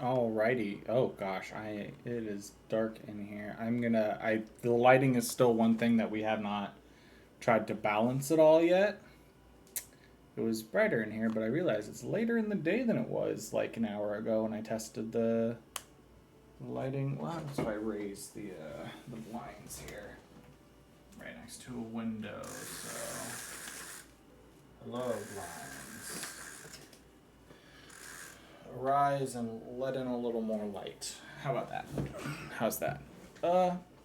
Alrighty. Oh gosh, it is dark in here. The lighting is still one thing that we have not tried to balance it all yet. It was brighter in here, but I realized it's later in the day than it was like an hour ago when I tested the lighting. Well, so I raised the blinds here, right next to a window. So, hello blinds. Arise and let in a little more light. How about that? How's that?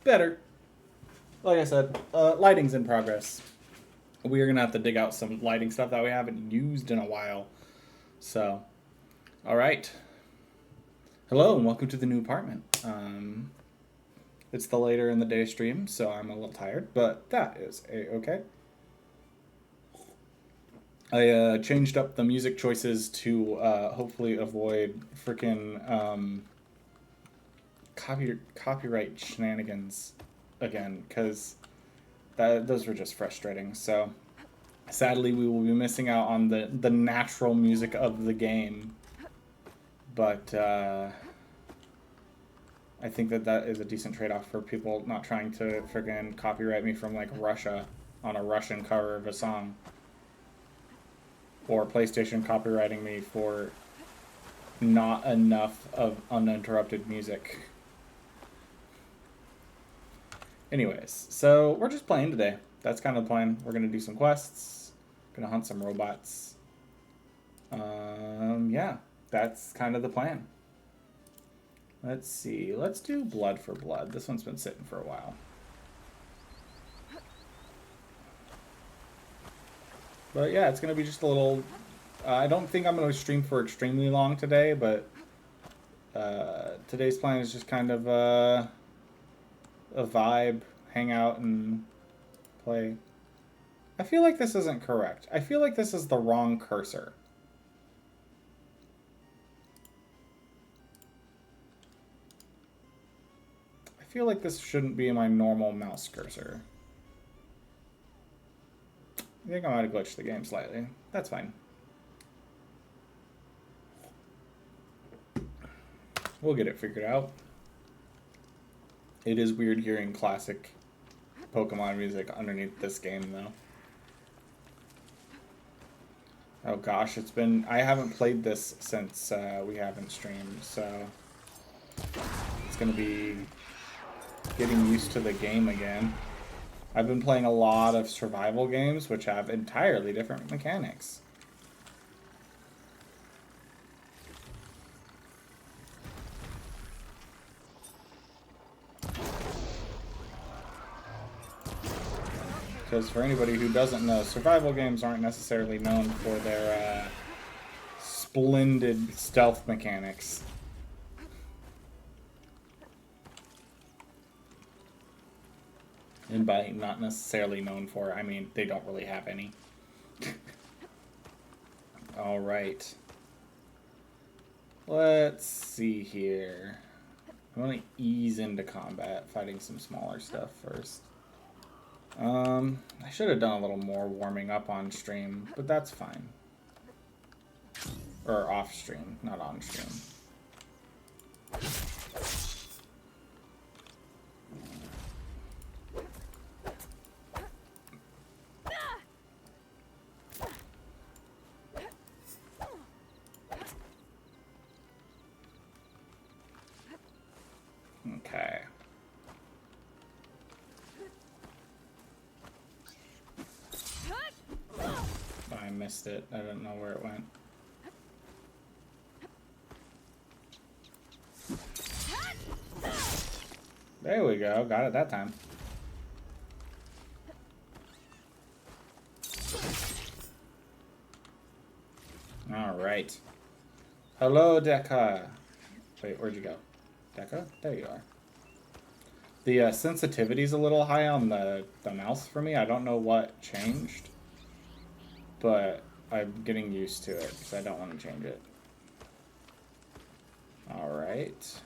Better. Like I said, lighting's in progress. We are gonna have to dig out some lighting stuff that we haven't used in a while. So, all right. Hello and welcome to the new apartment. It's the later in the day stream, so I'm a little tired, but that is okay. I changed up the music choices to hopefully avoid freaking copyright shenanigans again, because those were just frustrating. So sadly, we will be missing out on the natural music of the game, but I think that is a decent trade-off for people not trying to freaking copyright me from like Russia on a Russian cover of a song, or PlayStation copywriting me for not enough of uninterrupted music. Anyways, so we're just playing today. That's kind of the plan. We're gonna do some quests, gonna hunt some robots. Yeah, that's kind of the plan. Let's see. Let's do blood for blood. This one's been sitting for a while. But yeah, it's gonna be just a little. I don't think I'm gonna stream for extremely long today, but today's plan is just kind of a vibe, hang out and play. I feel like this isn't correct. I feel like this is the wrong cursor. I feel like this shouldn't be my normal mouse cursor. I think I might have glitched the game slightly. That's fine. We'll get it figured out. It is weird hearing classic Pokemon music underneath this game, though. Oh gosh, I haven't played this since we haven't streamed, so it's gonna be getting used to the game again. I've been playing a lot of survival games, which have entirely different mechanics. Because for anybody who doesn't know, survival games aren't necessarily known for their splendid stealth mechanics. And by not necessarily known for, I mean they don't really have any. Alright. Let's see here. I want to ease into combat, fighting some smaller stuff first. I should have done a little more warming up on stream, but that's fine. Or off stream, not on stream. Okay. I missed it. I don't know where it went. There we go. Got it that time. Alright. Hello, Deca. Wait, where'd you go? Deca? There you are. The sensitivity's a little high on the mouse for me. I don't know what changed, but I'm getting used to it because I don't want to change it. Alright.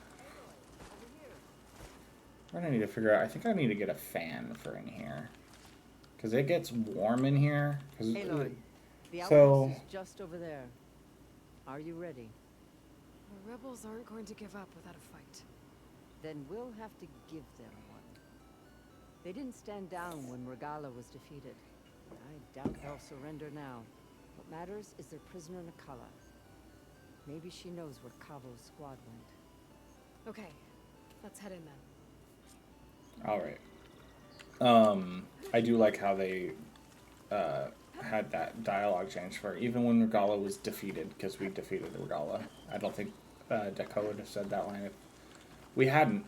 What do I need to figure out? I think I need to get a fan for in here, because it gets warm in here. Aloy, the outpost is just over there. Are you ready? The rebels aren't going to give up without a fight. Then we'll have to give them one. They didn't stand down when Regala was defeated. I doubt they'll surrender now. What matters is their prisoner Nakala. Maybe she knows where Kavo's squad went. Okay, let's head in then. All right. I do like how they had that dialogue change for even when Regala was defeated, because we defeated Regala. I don't think Deco would have said that line if we hadn't.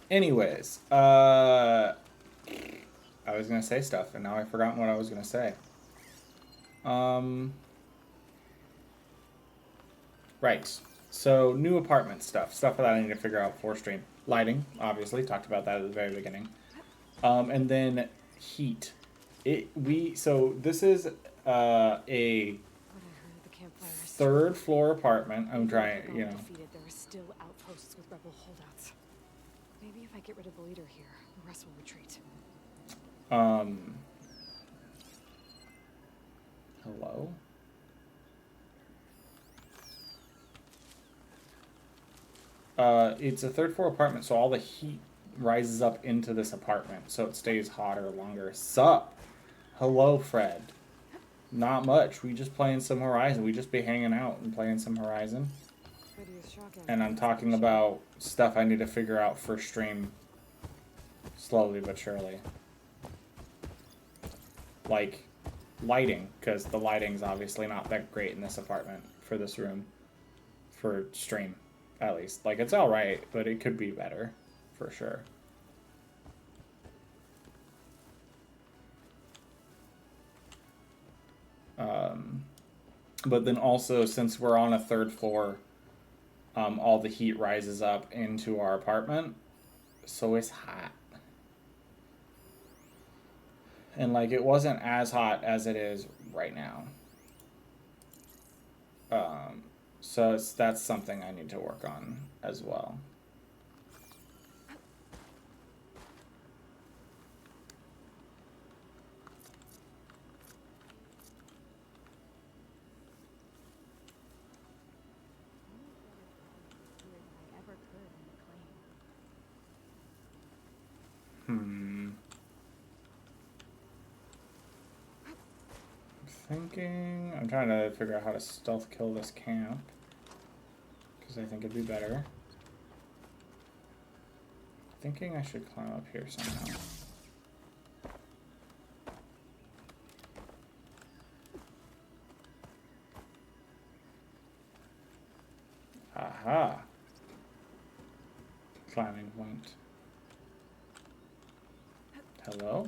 Anyways, I was gonna say stuff, and now I've forgotten what I was gonna say. Right. So new apartment stuff that I need to figure out for stream. Lighting, obviously, talked about that at the very beginning. And then heat. So this is a third floor apartment. I'm trying, you know. Defeated, there are still outposts with rebel holdouts. Maybe if I get rid of the leader here, the rest will retreat. Hello? It's a third floor apartment, so all the heat rises up into this apartment, so it stays hotter longer. Sup? Hello, Fred. Not much. We just playing some Horizon. We just be hanging out and playing some Horizon. And I'm talking about stuff I need to figure out for stream slowly but surely. Like lighting, because the lighting's obviously not that great in this apartment for this room. For stream, at least. Like, it's alright, but it could be better, for sure. But then also, since we're on a third floor, all the heat rises up into our apartment, so it's hot. And, like, it wasn't as hot as it is right now. So that's something I need to work on as well. I'm trying to figure out how to stealth kill this camp, because I think it'd be better. Thinking I should climb up here somehow. Aha! Climbing point. Hello?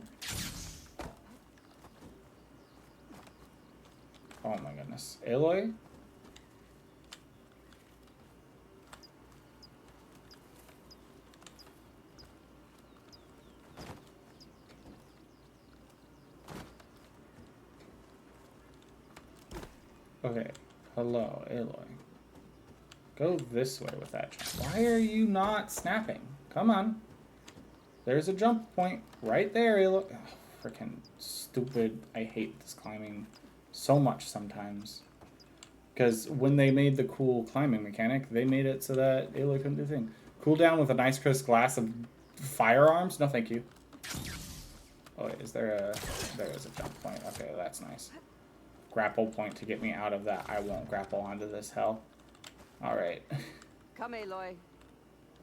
Oh my goodness. Aloy? Okay. Hello, Aloy. Go this way with that jump. Why are you not snapping? Come on. There's a jump point right there, Aloy. Oh, freaking stupid. I hate this climbing so much sometimes. Because when they made the cool climbing mechanic, they made it so that Aloy couldn't do a thing. Cool down with a nice crisp glass of firearms? No, thank you. Oh, wait, there is a jump point. Okay, that's nice. Grapple point to get me out of that. I won't grapple onto this hell. Alright. Come, Aloy.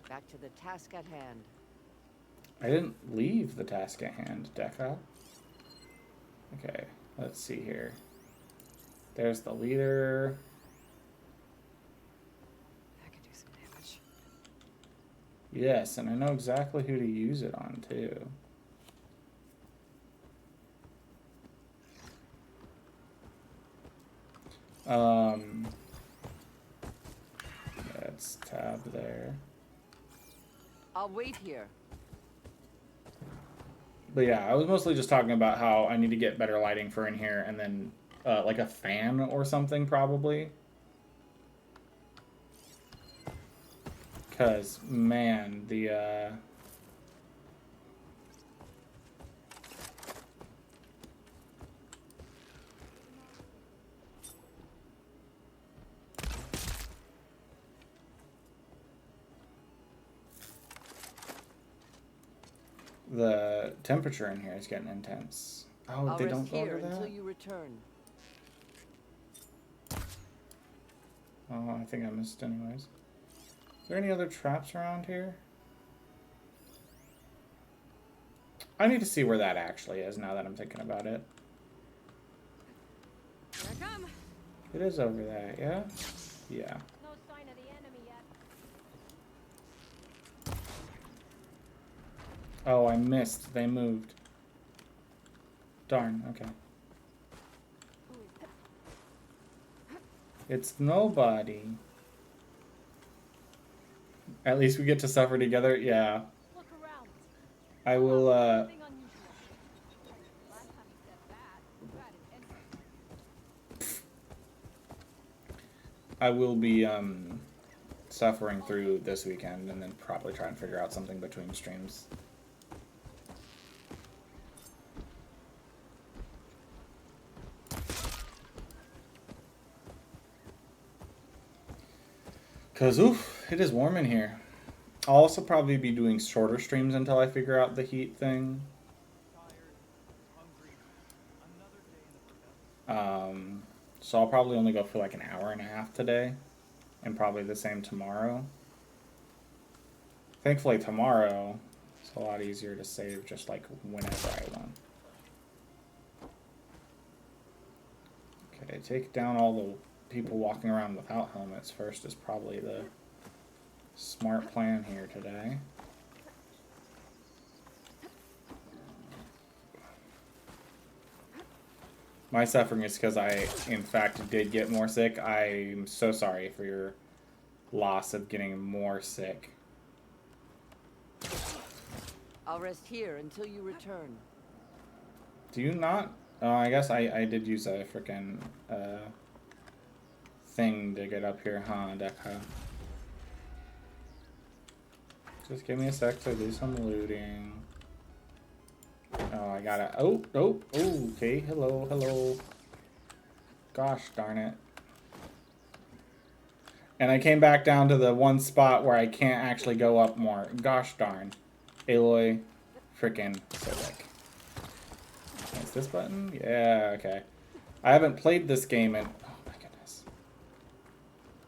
Back to the task at hand. I didn't leave the task at hand, Deca. Okay, let's see here. There's the leader. That could do some damage. Yes, and I know exactly who to use it on, too. Let's tab there. I'll wait here. But yeah, I was mostly just talking about how I need to get better lighting for in here, and then like a fan or something, probably. Because, man, the the temperature in here is getting intense. Oh, I'll they rest don't go here over until that? you return. Oh, I think I missed anyways. Is there any other traps around here? I need to see where that actually is now that I'm thinking about it. Here I come. It is over there, yeah? Yeah. No sign of the enemy yet. Oh, I missed. They moved. Darn, okay. It's nobody. At least we get to suffer together. Yeah. Look around. I will, Nothing unusual. Last time you said that, you had an entrance. I will be, suffering through this weekend and then probably try and figure out something between streams. Cause oof, it is warm in here. I'll also probably be doing shorter streams until I figure out the heat thing. So I'll probably only go for like an hour and a half today, and probably the same tomorrow. Thankfully tomorrow, it's a lot easier to save just like whenever I want. Okay, take down all the people walking around without helmets first is probably the smart plan here today. My suffering is because I, in fact, did get more sick. I'm so sorry for your loss of getting more sick. I'll rest here until you return. Do you not? Oh, I guess I did use a freaking thing to get up here, huh, Deca? Just give me a sec to do some looting. Oh, I gotta. Oh, okay. Hello. Gosh darn it. And I came back down to the one spot where I can't actually go up more. Gosh darn. Aloy frickin' Civic. Is this button? Yeah, okay. I haven't played this game in. Oh my goodness.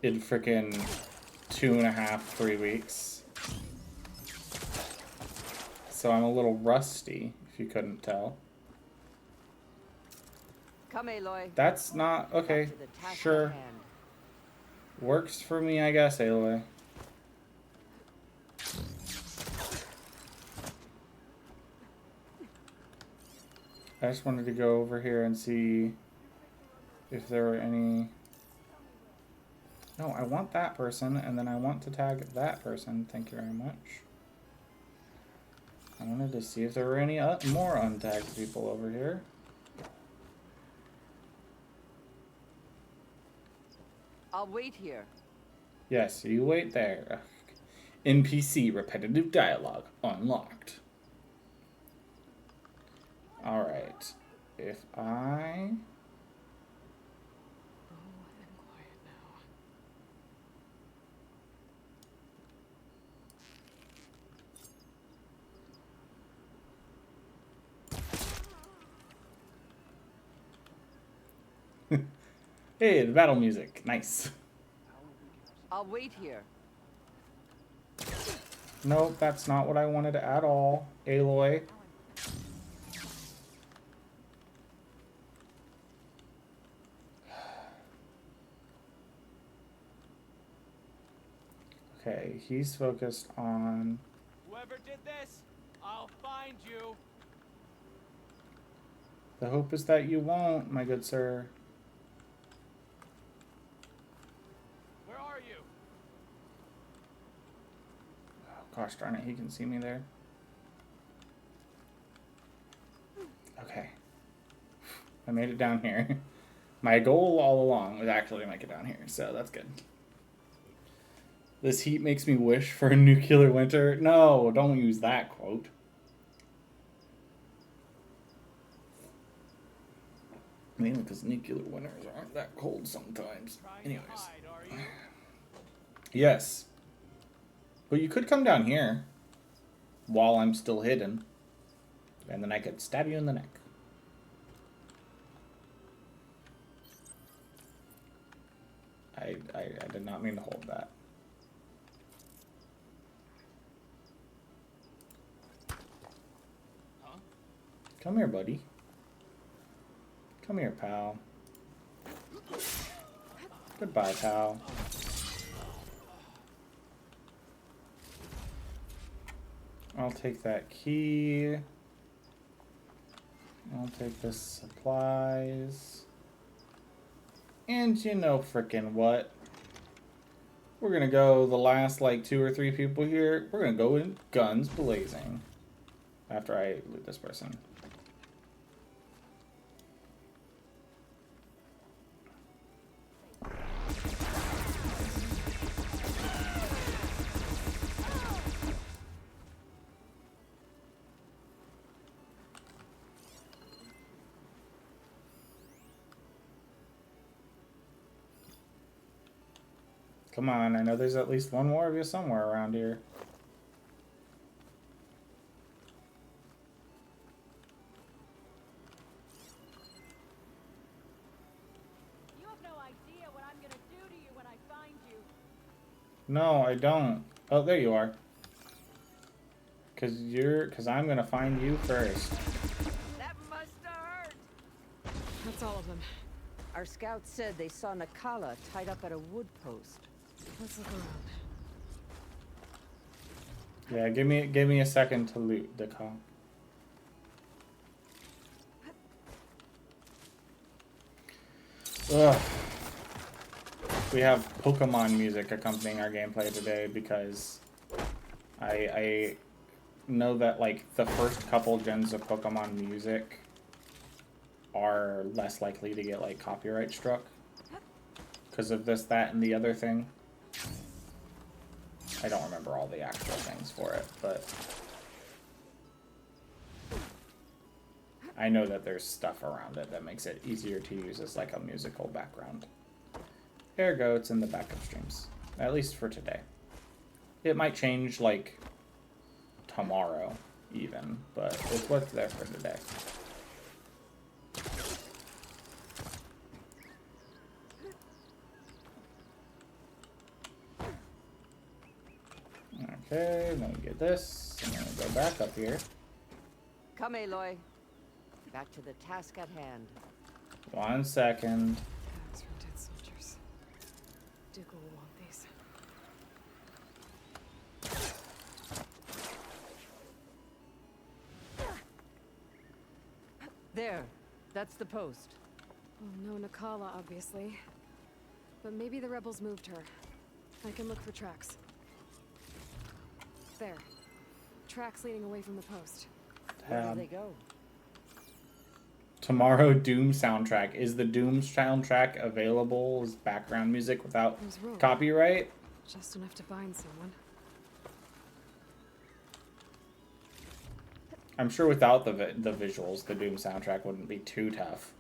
In frickin' 2.5, 3 weeks. So I'm a little rusty, if you couldn't tell. Come, Aloy. That's not okay. Back to the task at Sure. hand. Works for me, I guess, Aloy. I just wanted to go over here and see if there were any. No, I want that person, and then I want to tag that person. Thank you very much. I wanted to see if there were any more untagged people over here. I'll wait here. Yes, you wait there. NPC repetitive dialogue unlocked. Alright. If I... Oh, and quiet now. Hey, the battle music. Nice. I'll wait here. Nope, that's not what I wanted at all. Aloy. Okay, he's focused on... Whoever did this, I'll find you. The hope is that you won't, my good sir. Where are you? Oh, gosh darn it, he can see me there. Okay. I made it down here. My goal all along was actually to make it down here, so that's good. This heat makes me wish for a nuclear winter. No, don't use that quote. Mainly because nuclear winters aren't that cold sometimes. Trying Anyways. to hide, are you? Yes. But you could come down here while I'm still hidden. And then I could stab you in the neck. I did not mean to hold that. Huh? Come here, buddy. Come here, pal. Goodbye, pal. I'll take that key. I'll take the supplies. And you know frickin' what? We're gonna go the last like 2 or 3 people here. We're gonna go in guns blazing. After I loot this person. Come on, I know there's at least one more of you somewhere around here. You have no idea what I'm gonna do to you when I find you. No, I don't. Oh, there you are. Cause I'm gonna find you first. That must have hurt. That's all of them. Our scouts said they saw Nakala tied up at a wood post. Let's look around. Yeah, give me a second to loot the car. Ugh. We have Pokemon music accompanying our gameplay today because I know that like the first couple gens of Pokemon music are less likely to get like copyright struck because of this, that, and the other thing. I don't remember all the actual things for it, but I know that there's stuff around it that makes it easier to use as like a musical background. Ergo, it's in the backup streams, at least for today. It might change like tomorrow even, but it's what's there for today. Okay, then we get this, and then we go back up here. Come, Aloy. Back to the task at hand. 1 second. Bags from dead soldiers. Dougal will want these. There. That's the post. Well, no Nakala, obviously. But maybe the rebels moved her. I can look for tracks. There. Tracks leading away from the post. Where do they go? Tomorrow Doom soundtrack. Is the Doom soundtrack available as background music without There's room. copyright? Just enough to bind someone. I'm sure without the visuals, the Doom soundtrack wouldn't be too tough.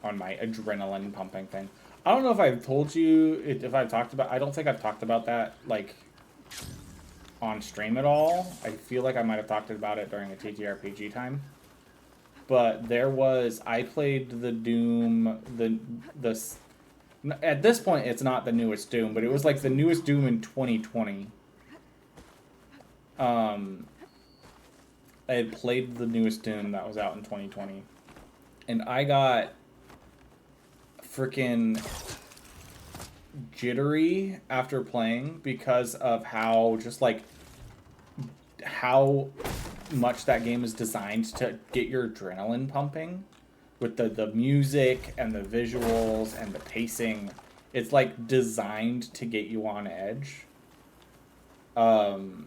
On my adrenaline pumping thing. I don't know if I've told you, if I've talked about, I don't think I've talked about that, like, on stream at all. I feel like I might have talked about it during a TTRPG time. But there was, I played the Doom, at this point it's not the newest Doom, but it was like the newest Doom in 2020. I had played the newest Doom that was out in 2020. And I got freaking jittery after playing because of how just like how much that game is designed to get your adrenaline pumping with the music and the visuals and the pacing. It's like designed to get you on edge, to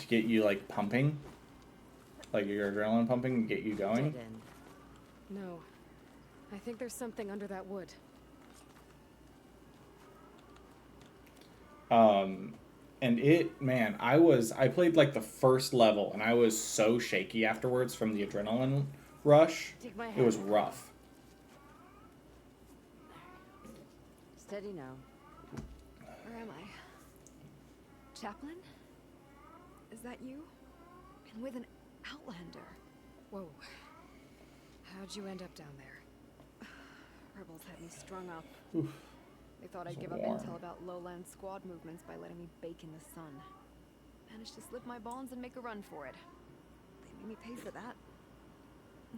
get you like pumping, like your adrenaline pumping and get you going. Dead end. No. I think there's something under that wood. And it, man, I played like the first level and I was so shaky afterwards from the adrenaline rush. Take my hand. It was rough. Steady now. Where am I? Chaplain? Is that you? And with an Outlander. Whoa. How'd you end up down there? Rebels had me strung up. Oof. They thought I'd It's give up warm. intel about lowland squad movements by letting me bake in the sun. Managed to slip my bonds and make a run for it. They made me pay for that.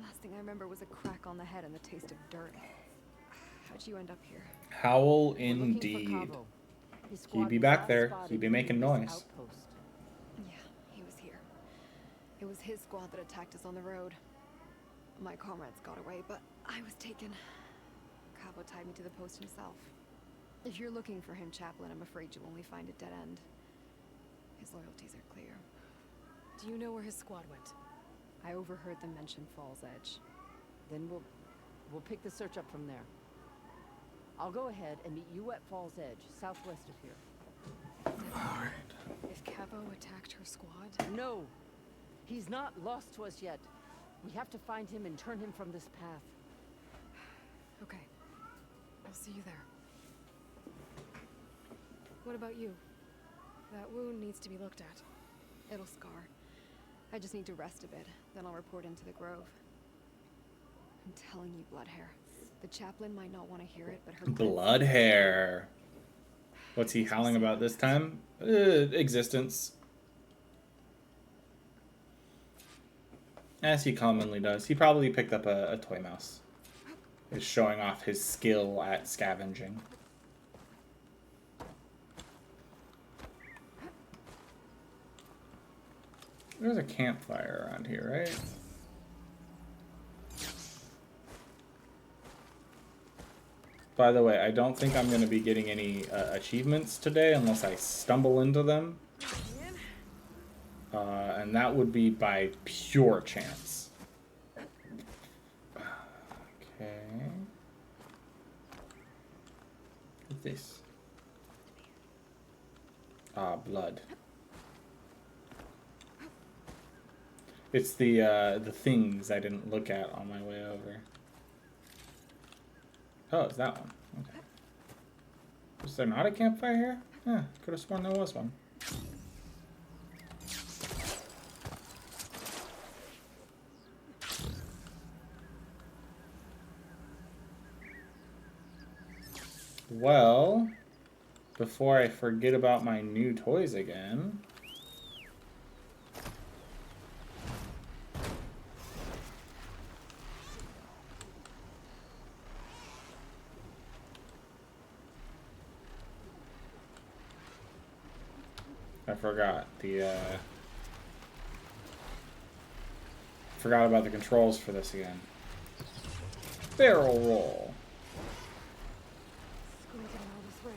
Last thing I remember was a crack on the head and the taste of dirt. How'd you end up here? Howl We're looking for indeed. Cavo. His He'd squad be was back last there. spotted He'd be near making this noise. outpost. Yeah, he was here. It was his squad that attacked us on the road. My comrades got away, but I was taken. Cavo tied me to the post himself. If you're looking for him, Chaplain, I'm afraid you'll only find a dead end. His loyalties are clear. Do you know where his squad went? I overheard them mention Fall's Edge. Then we'll pick the search up from there. I'll go ahead and meet you at Fall's Edge, southwest of here. Alright. If Cavo attacked her squad... No! He's not lost to us yet. We have to find him and turn him from this path. Okay. I'll see you there. What about you? That wound needs to be looked at. It'll scar. I just need to rest a bit, then I'll report into the Grove. I'm telling you, Bloodhair. The chaplain might not want to hear it, but her... Blood hair. What's he howling about this time? Existence. As he commonly does. He probably picked up a toy mouse. He's showing off his skill at scavenging. There's a campfire around here, right? By the way, I don't think I'm going to be getting any achievements today unless I stumble into them. And that would be by pure chance. Okay. What's this? Ah, blood. It's the things I didn't look at on my way over. Oh, it's that one. Okay. Was there not a campfire here? Yeah, could have sworn there was one. Well, before I forget about my new toys again... I forgot forgot about the controls for this again. Barrel roll. Squeezing all this rain.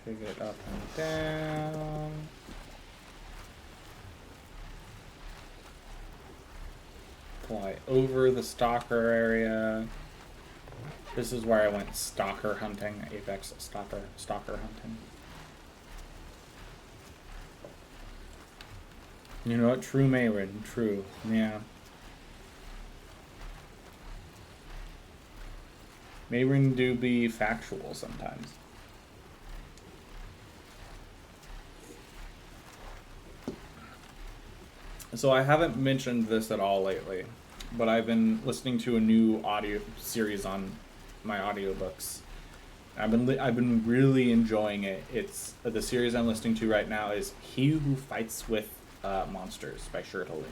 Pick it up and down. Fly over the stalker area. This is where I went stalker hunting, Apex stalker hunting. You know what? True Mayrin, true. Yeah. Mayrin do be factual sometimes. So I haven't mentioned this at all lately, but I've been listening to a new audio series on my audiobooks. I've been really enjoying it. It's the series I'm listening to right now is He Who Fights with Monsters by Shirtaloon.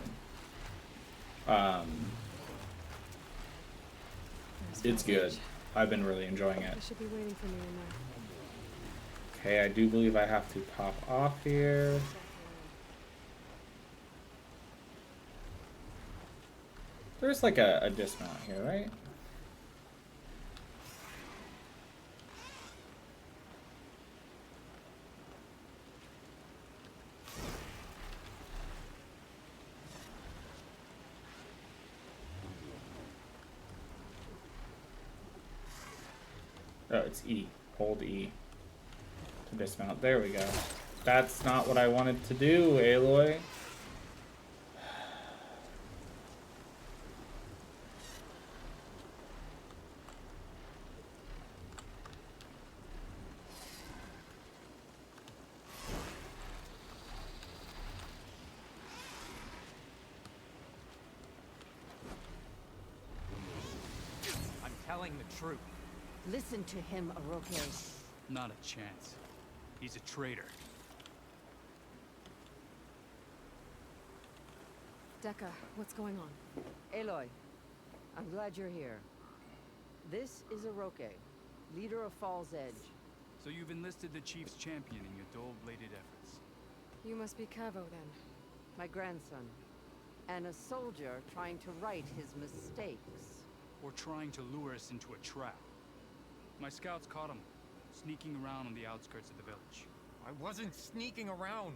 It's good. I've been really enjoying it. They should be waiting for me in there. Okay, I do believe I have to pop off here. There's like a dismount here, right? Oh, it's E. Hold E to dismount. There we go. That's not what I wanted to do, Aloy. telling the truth. Listen to him, Oroke. Not a chance. He's a traitor. Decca, what's going on? Aloy, I'm glad you're here. This is Oroke, leader of Fall's Edge. So you've enlisted the Chief's champion in your dull-bladed efforts. You must be Cavo then. My grandson. And a soldier trying to right his mistakes. Or trying to lure us into a trap. My scouts caught him, sneaking around on the outskirts of the village. I wasn't sneaking around.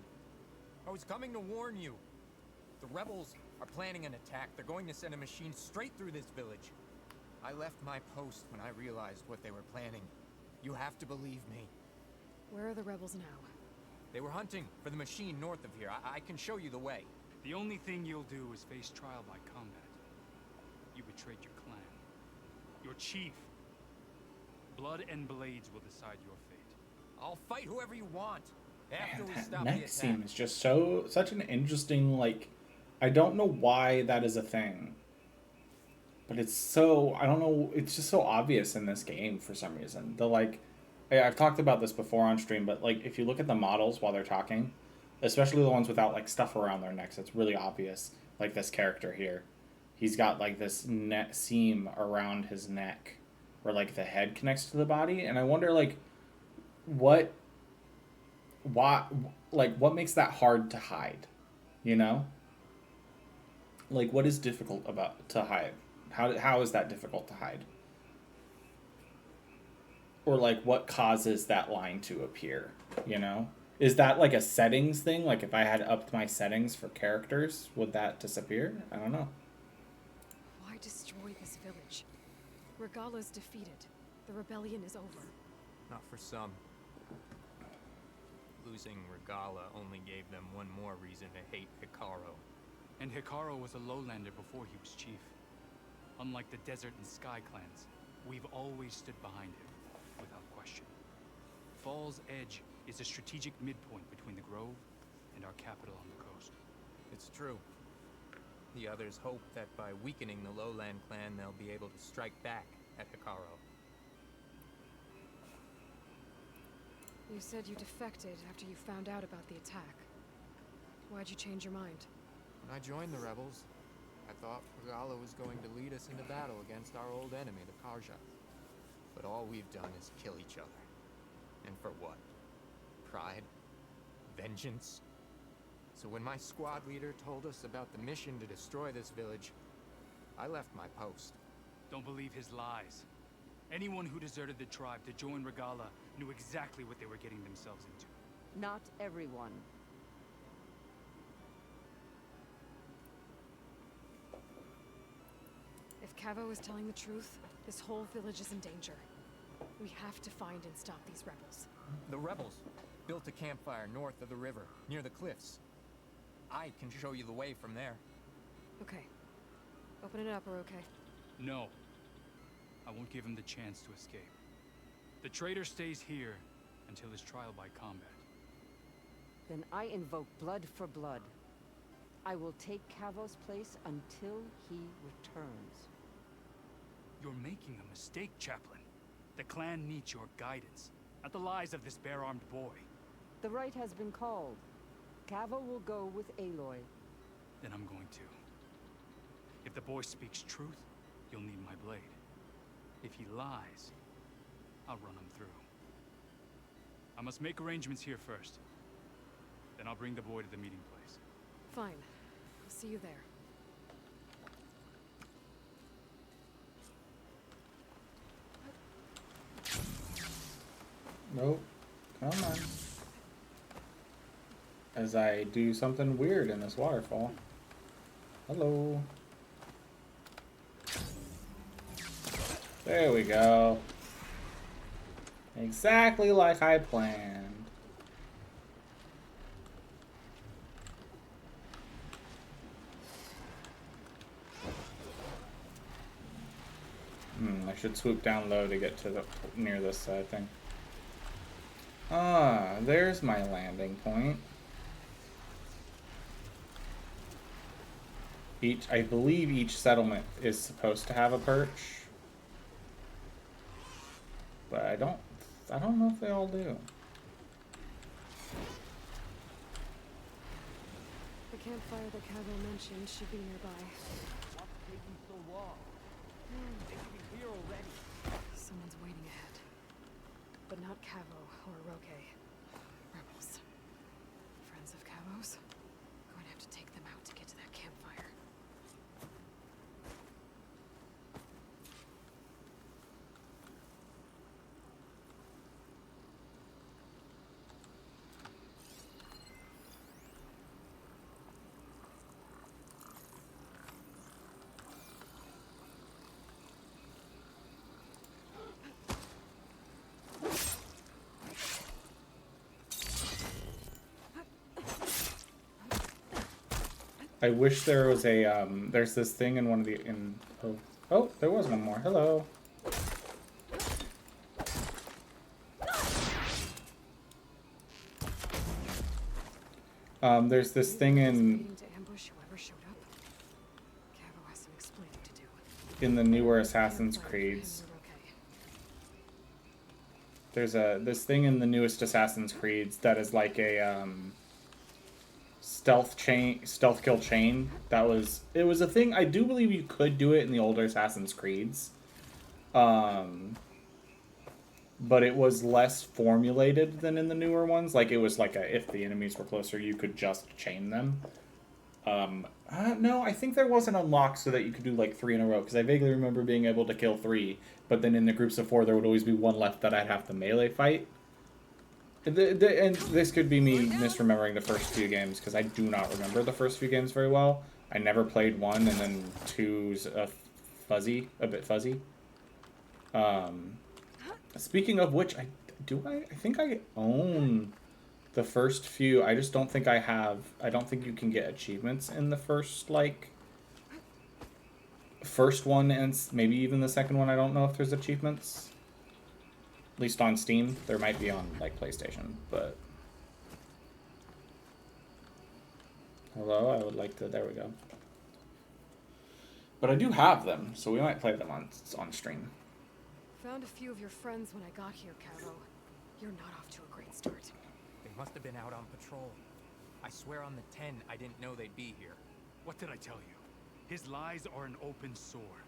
I was coming to warn you. The rebels are planning an attack. They're going to send a machine straight through this village. I left my post when I realized what they were planning. You have to believe me. Where are the rebels now? They were hunting for the machine north of here. I can show you the way. The only thing you'll do is face trial by combat. You betrayed your clan. Your chief. Blood and blades will decide your fate. I'll fight whoever you want. After we That stop the neck attack. scene is just such an interesting, like, I don't know why that is a thing. But it's so, I don't know, it's just so obvious in this game for some reason. I've talked about this before on stream, but like if you look at the models while they're talking, especially the ones without like stuff around their necks, it's really obvious. Like this character here. He's got like this net seam around his neck where like the head connects to the body, and I wonder like what makes that hard to hide, you know? Like what is difficult about to hide? How is that difficult to hide? Or like what causes that line to appear, you know? Is that like a settings thing? Like if I had upped my settings for characters, would that disappear? I don't know. Why destroy this village? Regala's defeated. The rebellion is over. Not for some. Losing Regala only gave them one more reason to hate Hikaru. And Hikaru was a lowlander before he was chief. Unlike the Desert and Sky clans, we've always stood behind him, without question. Fall's Edge is a strategic midpoint between the Grove and our capital on the coast. It's true. The others hope that by weakening the Lowland clan, they'll be able to strike back at Hikaru. You said you defected after you found out about the attack. Why'd you change your mind? When I joined the rebels, I thought Regala was going to lead us into battle against our old enemy, the Karja. But all we've done is kill each other. And for what? Pride? Vengeance? So when my squad leader told us about the mission to destroy this village, I left my post. Don't believe his lies. Anyone who deserted the tribe to join Regala knew exactly what they were getting themselves into. Not everyone. If Cavo is telling the truth, this whole village is in danger. We have to find and stop these rebels. The rebels built a campfire north of the river, near the cliffs. I can show you the way from there. Okay. Open it up, Oroke. No. I won't give him the chance to escape. The traitor stays here until his trial by combat. Then I invoke blood for blood. I will take Cavo's place until he returns. You're making a mistake, Chaplain. The clan needs your guidance, not the lies of this bare-armed boy. The right has been called. Cavo will go with Aloy. Then I'm going to. If the boy speaks truth, you'll need my blade. If he lies, I'll run him through. I must make arrangements here first. Then I'll bring the boy to the meeting place. Fine. I'll see you there. Nope. Come on. As I do something weird in this waterfall. Hello. There we go. Exactly like I planned. I should swoop down low to get to the near this thing. Ah, there's my landing point. I believe each settlement is supposed to have a perch. but I don't know if they all do. The campfire that Cavo mentioned should be nearby. What's taking so long? They should be here already. Someone's waiting ahead. But not Cavo or Roque. Rebels. Friends of Cavo's? Going to have to take them out to get to that campfire. I wish there was a there's this thing in one of the oh, there was one more. Hello. There's this thing Waiting to ambush whoever showed up. Cavo has some explaining to do. in the newer Assassin's Creeds. There's this thing in the newest Assassin's Creeds that is like a stealth kill chain. It was a thing. I do believe you could do it in the older Assassin's Creeds. But it was less formulated than in the newer ones. Like, it was like if the enemies were closer, you could just chain them. No, I think there was an unlock so that you could do like 3 in a row, because I vaguely remember being able to kill 3, but then in the groups of 4 there would always be one left that I'd have to melee fight. And this could be me misremembering the first few games, because I do not remember the first few games very well. I never played 1, and then 2's a bit fuzzy. Speaking of which, I think I own the first few. I just don't think I don't think you can get achievements in the first one, and maybe even the second one. I don't know if there's achievements. At least on Steam. There might be on, like, PlayStation, but... Hello, I would like to... There we go. But I do have them, so we might play them on stream. Found a few of your friends when I got here, Cavo. You're not off to a great start. They must have been out on patrol. I swear on the 10, I didn't know they'd be here. What did I tell you? His lies are an open sore.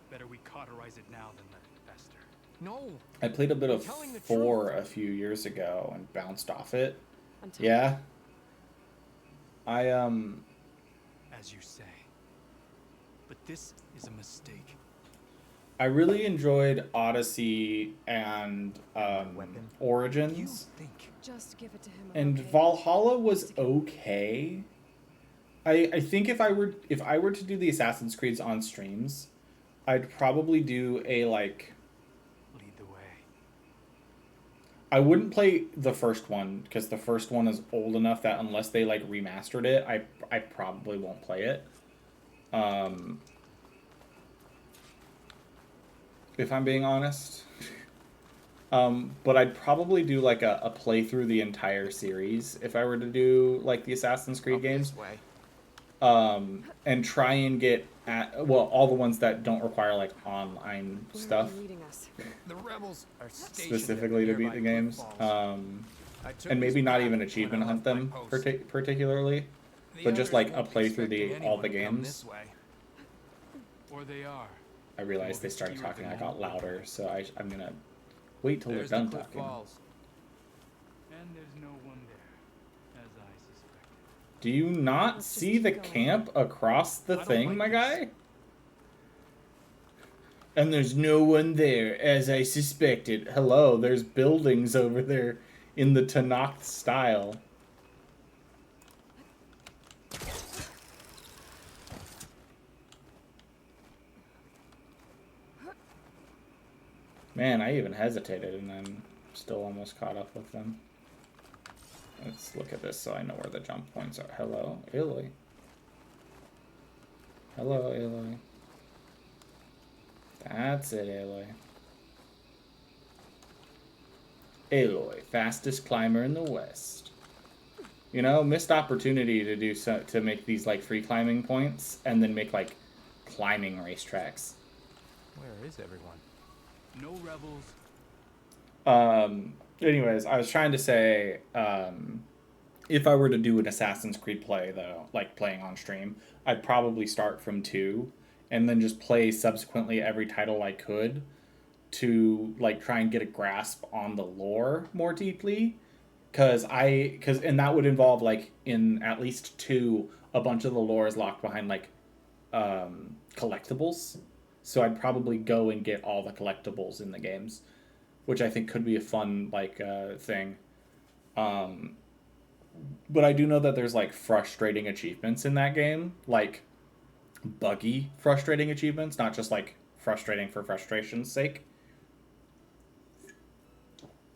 Better we cauterize it now than let it fester. No! I played a bit of telling the 4 a few years ago and bounced off it. Until Yeah. As you say. But this is a mistake. I really enjoyed Odyssey and Weapon. You Origins. think? just give it to him. And okay? Valhalla was okay. I think if I were to do the Assassin's Creeds on streams, I'd probably do a like... Lead the way. I wouldn't play the first one, because the first one is old enough that unless they like remastered it, I probably won't play it. If I'm being honest. But I'd probably do like a playthrough the entire series if I were to do like the Assassin's Creed Up games. this way. And try and get all the ones that don't require like online Where stuff are you leading us? The rebels are stationed specifically at to the beat the nearby games. pitfalls. I took And this maybe not path even when I achievement left hunt my them post. particularly, The but just others like a won't be playthrough expecting all the anyone to come games. this way. Or they are. I realized they started talking. I got louder, so I'm gonna wait till they're There's the done Cliff talking. Falls. And there's no one there, as I suspected. Do you not Let's just see the keep going. camp across the I don't thing, like my this. guy? And there's no one there, as I suspected. Hello, there's buildings over there in the Tanakh style. Man, I even hesitated and I'm still almost caught up with them. Let's look at this so I know where the jump points are. Hello, Italy. Hello, Italy. That's it, Aloy. Aloy, fastest climber in the West. You know, missed opportunity to do to make these like free climbing points and then make like climbing racetracks. Where is everyone? No rebels, Anyways, I was trying to say, if I were to do an Assassin's Creed play, though, like playing on stream, I'd probably start from 2 and then just play subsequently every title I could to like try and get a grasp on the lore more deeply. And that would involve like in at least 2, a bunch of the lore is locked behind like collectibles. So I'd probably go and get all the collectibles in the games, which I think could be a fun like thing. But I do know that there's like frustrating achievements in that game, like buggy frustrating achievements, not just like frustrating for frustration's sake.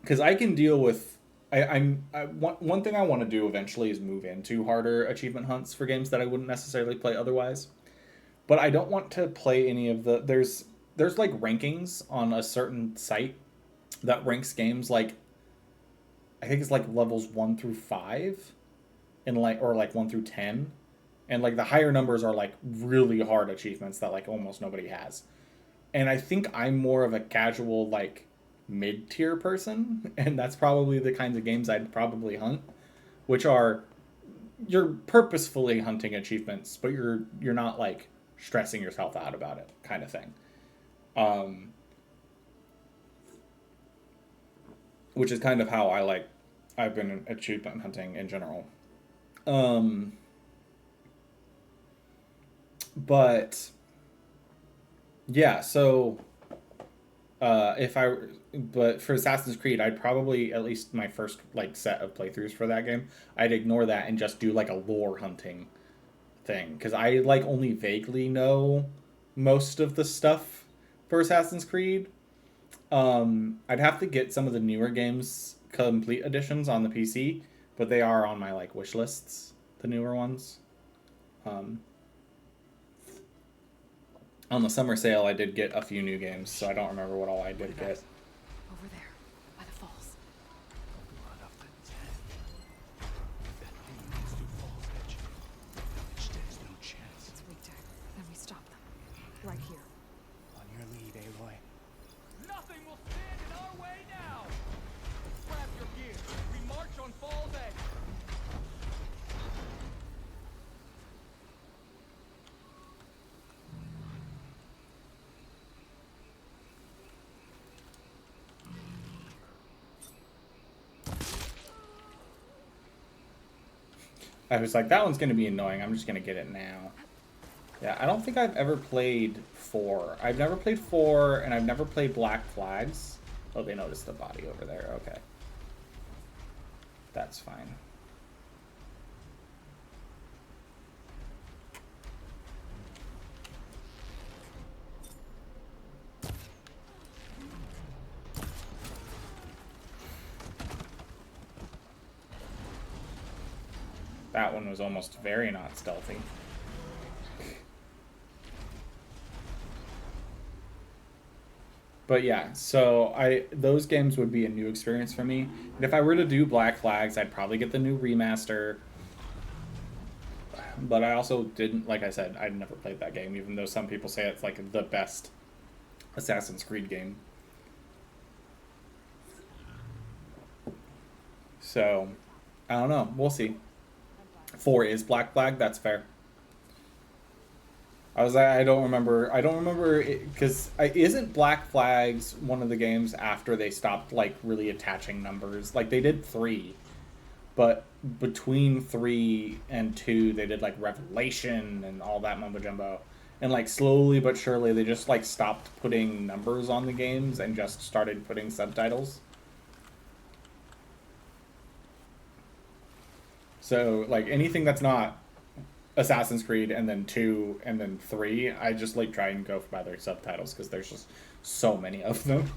Because I can deal with one thing I want to do eventually is move into harder achievement hunts for games that I wouldn't necessarily play otherwise. But I don't want to play any of the there's like rankings on a certain site that ranks games like I think it's like levels 1 through 5 and like or like 1 through 10. And like the higher numbers are like really hard achievements that like almost nobody has. And I think I'm more of a casual like mid-tier person, and that's probably the kinds of games I'd probably hunt, which are you're purposefully hunting achievements, but you're not like stressing yourself out about it kind of thing. Which is kind of how I've been achievement hunting in general. But yeah, so but for Assassin's Creed, I'd probably, at least my first like set of playthroughs for that game, I'd ignore that and just do like a lore hunting thing, because I like only vaguely know most of the stuff for Assassin's Creed. I'd have to get some of the newer games complete editions on the PC, but they are on my like wish lists, the newer ones. On the summer sale, I did get a few new games, so I don't remember what all I did get. Over there, by the falls. Blood of the dead. If that thing moves through Fall's Edge, Village stands no chance. It's weak there. Then we stop them. Right here. On your lead, Aloy. Nothing will stand in our way now! Grab your gear. We march on Fall's Edge. I was like, that one's going to be annoying. I'm just going to get it now. Yeah, I don't think I've ever played 4. I've never played 4, and I've never played Black Flags. Oh, they noticed the body over there. Okay. That's fine. That one was almost very not stealthy. But yeah, so those games would be a new experience for me. And if I were to do Black Flags, I'd probably get the new remaster. But I also didn't, like I said, I'd never played that game, even though some people say it's like the best Assassin's Creed game. So, I don't know. We'll see. 4 is Black Flag. That's fair. I don't remember because isn't Black Flags one of the games after they stopped like really attaching numbers? Like they did 3, but between 3 and 2 they did like Revelation and all that mumbo jumbo, and like slowly but surely they just like stopped putting numbers on the games and just started putting subtitles. So like anything that's not Assassin's Creed and then 2 and then 3, I just like try and go by their subtitles because there's just so many of them.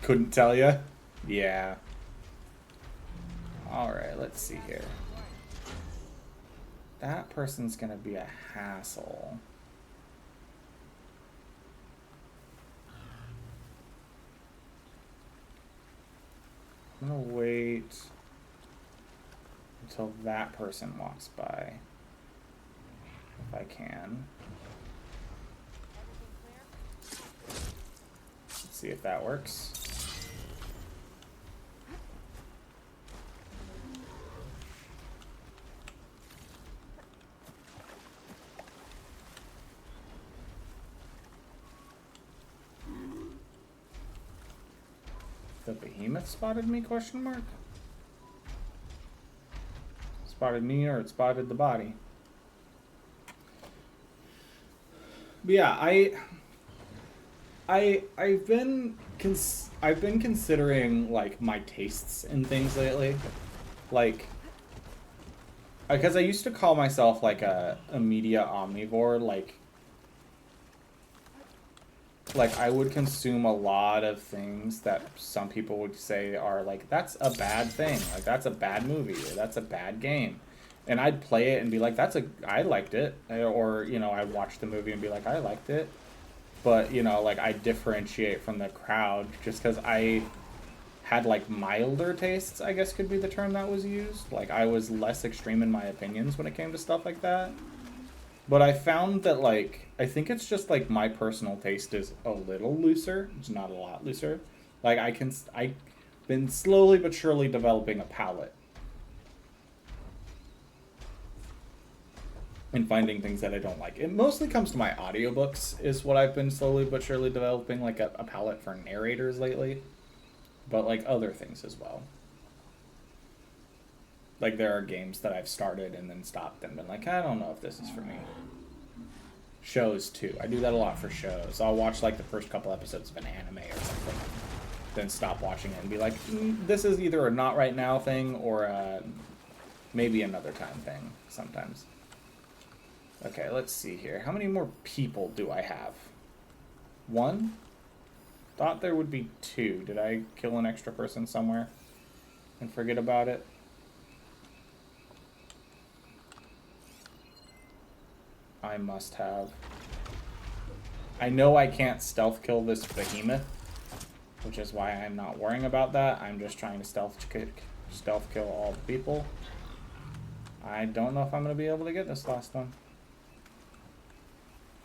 Couldn't tell you. Yeah. All right, let's see here. That person's gonna be a hassle. I'm gonna wait until that person walks by, if I can. see if that works. The behemoth spotted me, question mark? Spotted me or it spotted the body? But yeah, I've been considering like my tastes in things lately. Like, because I used to call myself like a media omnivore, like I would consume a lot of things that some people would say are like, that's a bad thing, like that's a bad movie, or that's a bad game. And I'd play it and be like, I liked it. Or, you know, I'd watch the movie and be like, I liked it. But, you know, like I differentiate from the crowd just because I had like milder tastes, I guess could be the term that was used. Like I was less extreme in my opinions when it came to stuff like that. But I found that, like, I think it's just, like, my personal taste is a little looser. It's not a lot looser. Like, I've been slowly but surely developing a palate. And finding things that I don't like. It mostly comes to my audiobooks is what I've been slowly but surely developing, like, a palate for narrators lately. But, like, other things as well. Like, there are games that I've started and then stopped and been like, I don't know if this is for me. Shows, too. I do that a lot for shows. I'll watch, like, the first couple episodes of an anime or something. Then stop watching it and be like, this is either a not right now thing or a maybe another time thing sometimes. Okay, let's see here. How many more people do I have? 1? Thought there would be 2. Did I kill an extra person somewhere and forget about it? I must have. I know I can't stealth kill this behemoth, which is why I'm not worrying about that. I'm just trying to stealth kill all the people. I don't know if I'm going to be able to get this last one.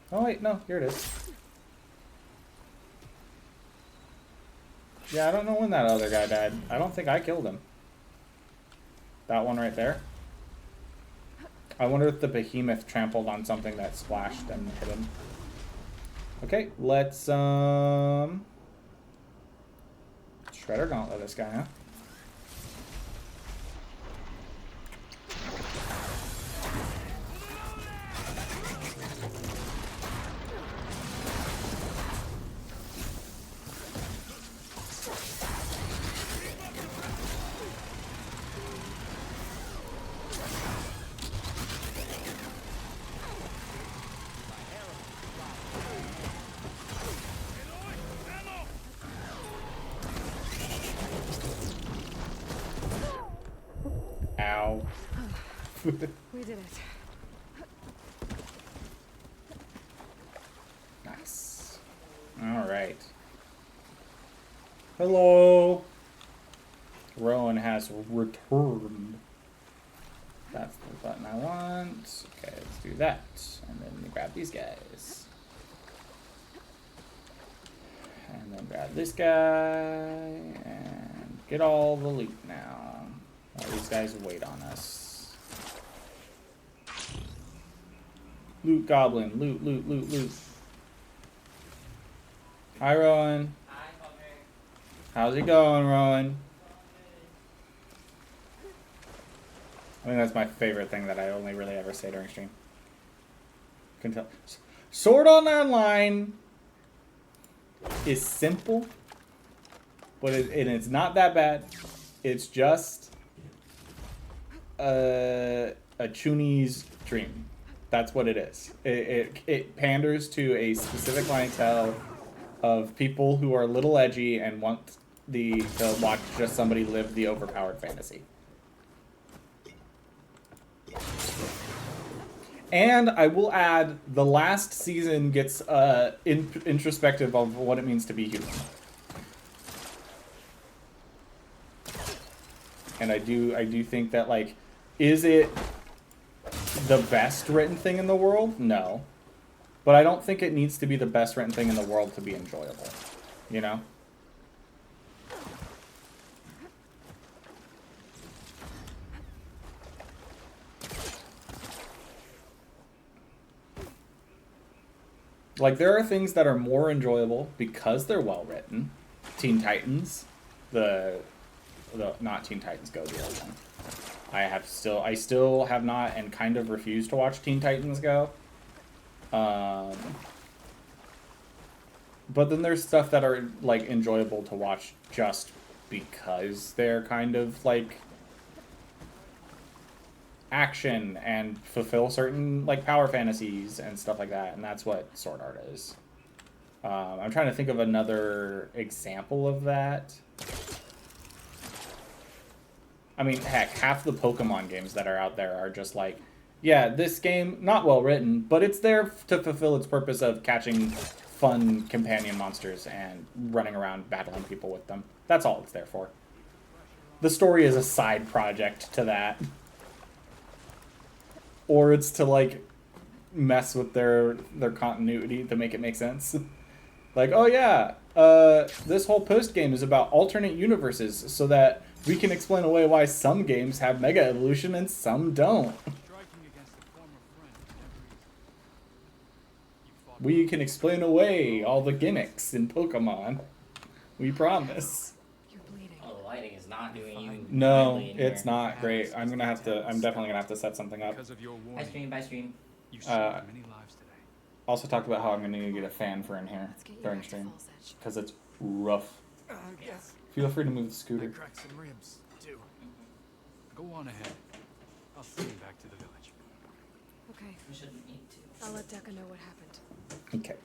Oh wait, no, here it is. Yeah, I don't know when that other guy died. I don't think I killed him. That one right there. I wonder if the behemoth trampled on something that splashed and hit him. Okay, let's Shredder Gauntlet this guy, huh? Ow. We did it. Nice. Alright. Hello. Rowan has returned. That's the button I want. Okay, let's do that. And then grab these guys. And then grab this guy. And get all the loot now. All these guys wait on us. Loot goblin. Loot, loot, loot, loot. Hi, Rowan. Hi, okay. How's it going, Rowan? I think that's my favorite thing that I only really ever say during stream. Can tell. Sword Art Online is simple, but it's not that bad. It's just a Chuni's dream. That's what it is. It panders to a specific clientele of people who are a little edgy and want to watch just somebody live the overpowered fantasy. And I will add, the last season gets introspective of what it means to be human. And I do think that, like, is it the best written thing in the world? No. But I don't think it needs to be the best written thing in the world to be enjoyable. you know? Like, there are things that are more enjoyable because they're well written. Teen Titans, the not Teen Titans Go, the other one. I still have not and kind of refuse to watch Teen Titans Go. But then there's stuff that are like enjoyable to watch just because they're kind of like action and fulfill certain like power fantasies and stuff like that, and that's what Sword Art is. I'm trying to think of another example of that. I mean, heck, half the Pokemon games that are out there are just like, yeah, this game, not well written, but it's there to fulfill its purpose of catching fun companion monsters and running around battling people with them. That's all it's there for. The story is a side project to that. Or it's to, like, mess with their continuity to make it make sense. Like, oh yeah, this whole post-game is about alternate universes so that we can explain away why some games have Mega Evolution and some don't. We can explain away all the gimmicks in Pokemon. We promise. You're bleeding. Oh, the lighting is not doing you. No, kindly in it's here. not great. I'm definitely gonna have to set something up. Because of your Bye warning, stream, bye stream. you saved many lives today. Also talked about how I'm gonna get a fan for in here Let's get you during back to stream Falls Edge. because it's rough. Yes. Feel free to move the I scooter. cracked some ribs, too. Go on ahead. I'll send you back to the village. Okay, We shouldn't need to. I'll let Deca know what happened. Okay.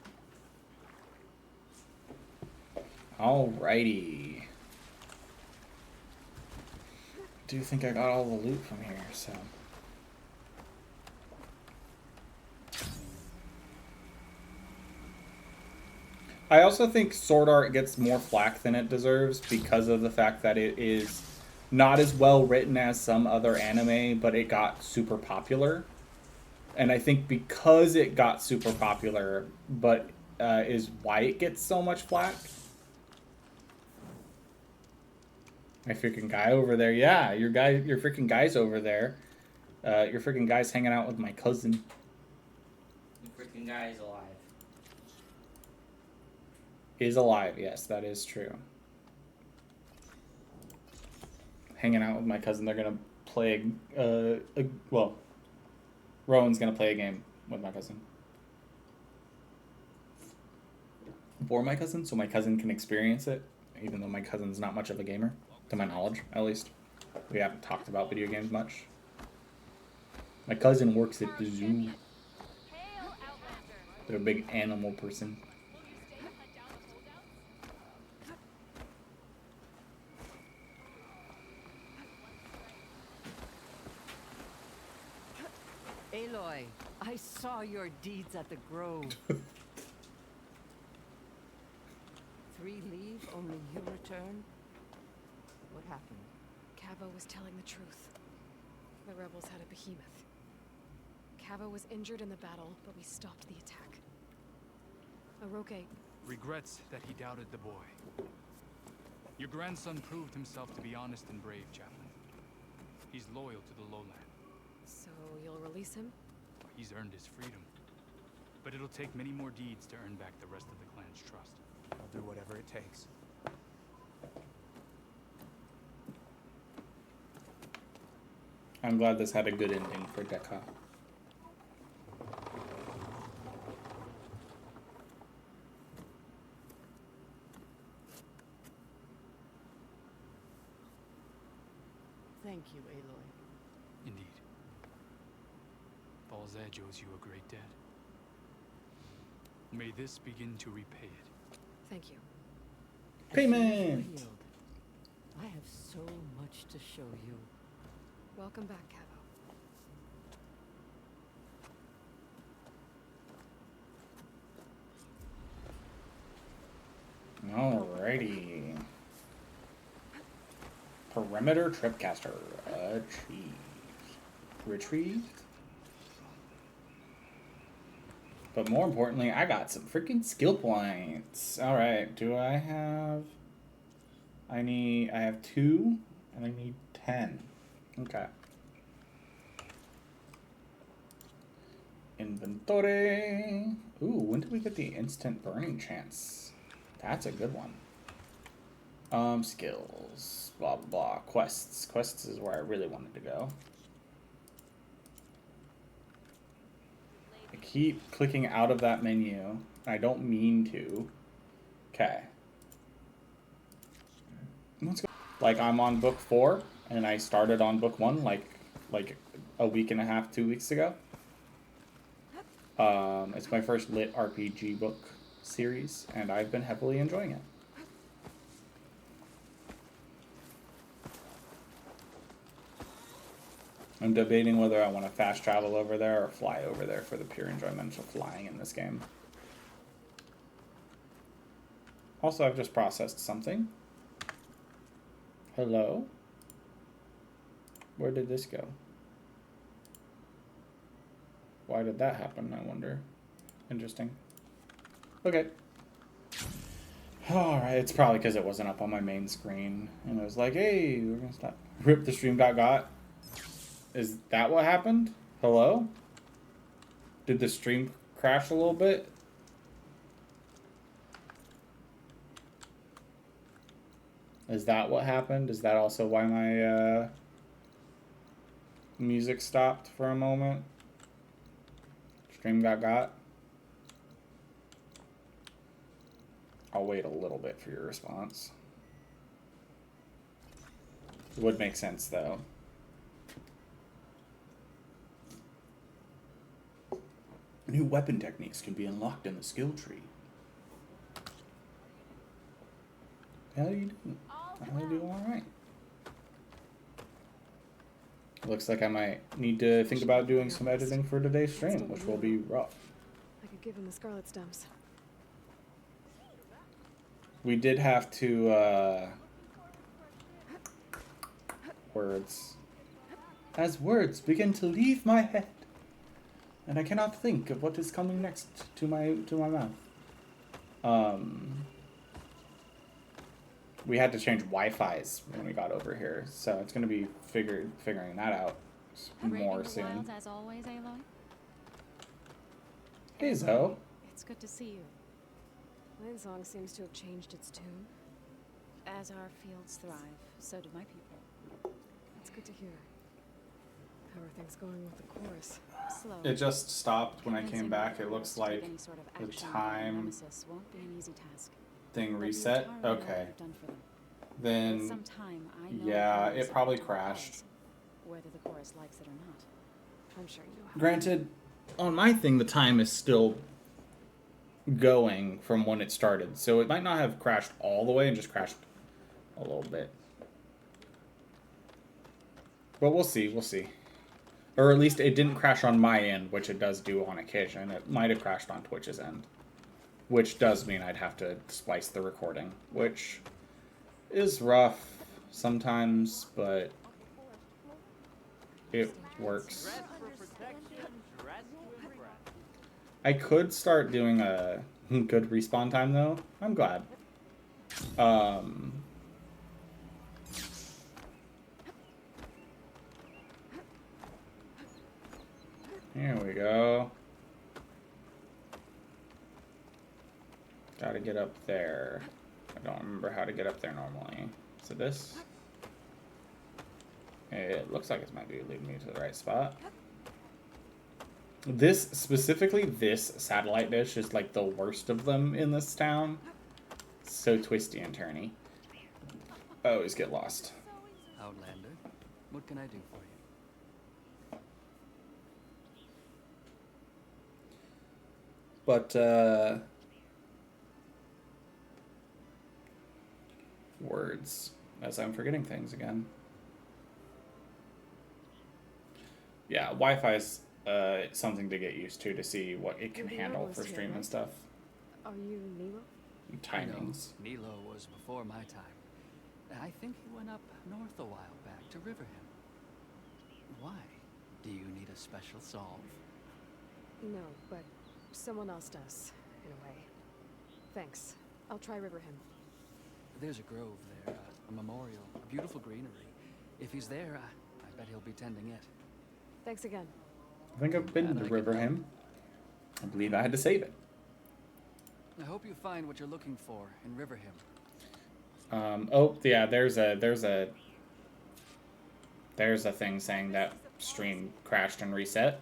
Alrighty. Do think I got all the loot from here, so. I also think Sword Art gets more flack than it deserves because of the fact that it is not as well written as some other anime, but it got super popular. And I think because it got super popular, but is why it gets so much flack. My freaking guy over there. Yeah, your freaking guy's over there. Your freaking guy's hanging out with my cousin. The freaking guy is alive. Is alive, yes, that is true. Hanging out with my cousin. They're gonna play well, Rowan's gonna play a game with my cousin. For my cousin, so my cousin can experience it, even though my cousin's not much of a gamer, to my knowledge, at least. We haven't talked about video games much. My cousin works at the zoo. Hail, Outlander. They're a big animal person. Will you stay to hunt down the holdouts? Aloy, I saw your deeds at the Grove. 3 leave, only you return? What happened? Cavo was telling the truth. The rebels had a behemoth. Cavo was injured in the battle, but we stopped the attack. Oroke, Regrets that he doubted the boy. Your grandson proved himself to be honest and brave, Chaplain. He's loyal to the lowland. so you'll release him? He's earned his freedom. But it'll take many more deeds to earn back the rest of the clan's trust. I'll do whatever it takes. I'm glad this had a good ending for Deca. Thank you, Aloy. Indeed. Falls Edge owes you a great debt. May this begin to repay it. Thank you. Payment! Healed. I have so much to show you. Welcome back, Cavo. Alrighty. Perimeter Tripcaster. Achieved. Retrieved? But more importantly, I got some freaking skill points. Alright, do I have... I have 2, and I need 10. Okay. Inventory. Ooh, when did we get the instant burning chance? That's a good one. Skills. Blah, blah, blah. Quests. Quests is where I really wanted to go. I keep clicking out of that menu. I don't mean to. Okay. Let's go. Like, I'm on book 4, and I started on book 1 like a week and a half, 2 weeks ago. It's my first lit RPG book series, and I've been heavily enjoying it. I'm debating whether I want to fast travel over there or fly over there for the pure enjoyment of flying in this game. Also, I've just processed something. Hello? Where did this go? Why did that happen, I wonder? Interesting. Okay. Alright, it's probably because it wasn't up on my main screen. And it was like, hey, we're gonna stop. Rip, the stream got. Is that what happened? Hello? Did the stream crash a little bit? Is that what happened? Is that also why my music stopped for a moment? Stream got. I'll wait a little bit for your response. It would make sense though. New weapon techniques can be unlocked in the skill tree. How do you do? I do alright. Looks like I might need to think about doing some editing for today's stream, which will be rough. I could give him the scarlet stumps. We did have to, words. As words begin to leave my head, and I cannot think of what is coming next to my mouth. We had to change Wi-Fi's when we got over here, so it's gonna be figuring that out more soon. As always, Aloy. Hey Zoe. It's good to see you. Song seems to have changed its tune. As our fields thrive, so do my people. That's good to hear. How are things going with the chorus? Slow. It just stopped when I came back. It looks To take like any sort of the action on time Nemesis won't be an easy task. thing But the reset. entire amount Okay. you've done for them. With Then some time, I know yeah, how it this probably will crashed. cause, whether the chorus likes it or not. I'm sure you know how. Granted, on my thing, the time is still going from when it started, so it might not have crashed all the way and just crashed a little bit. But we'll see, Or at least it didn't crash on my end, which it does do on occasion. It might have crashed on Twitch's end, which does mean I'd have to splice the recording, which is rough sometimes, but it works. Dress for protection, dress to impress. I could start doing a good respawn time though. I'm glad. Here we go. Gotta get up there. I don't remember how to get up there normally. Is it this? It looks like it might be leading me to the right spot. This, specifically this satellite dish is like the worst of them in this town. So twisty and turny. I always get lost. Outlander, what can I do for you? But, words, as I'm forgetting things again. Yeah, Wi-Fi's something to get used to see what it can You're the handle analyst for here, stream and right? stuff. Are you Nilo? Timings. Nilo was before my time. I think he went up north a while back to Riverham. Why? Do you need a special solve? No, but Someone else does, in a way. Thanks. I'll try Riverhim. There's a grove there, a memorial, a beautiful greenery. If he's there, I bet he'll be tending it. Thanks again. I think I've been to Riverhim. I believe I had to save it. I hope you find what you're looking for in Riverhim. Oh yeah, there's a thing saying that stream crashed and reset.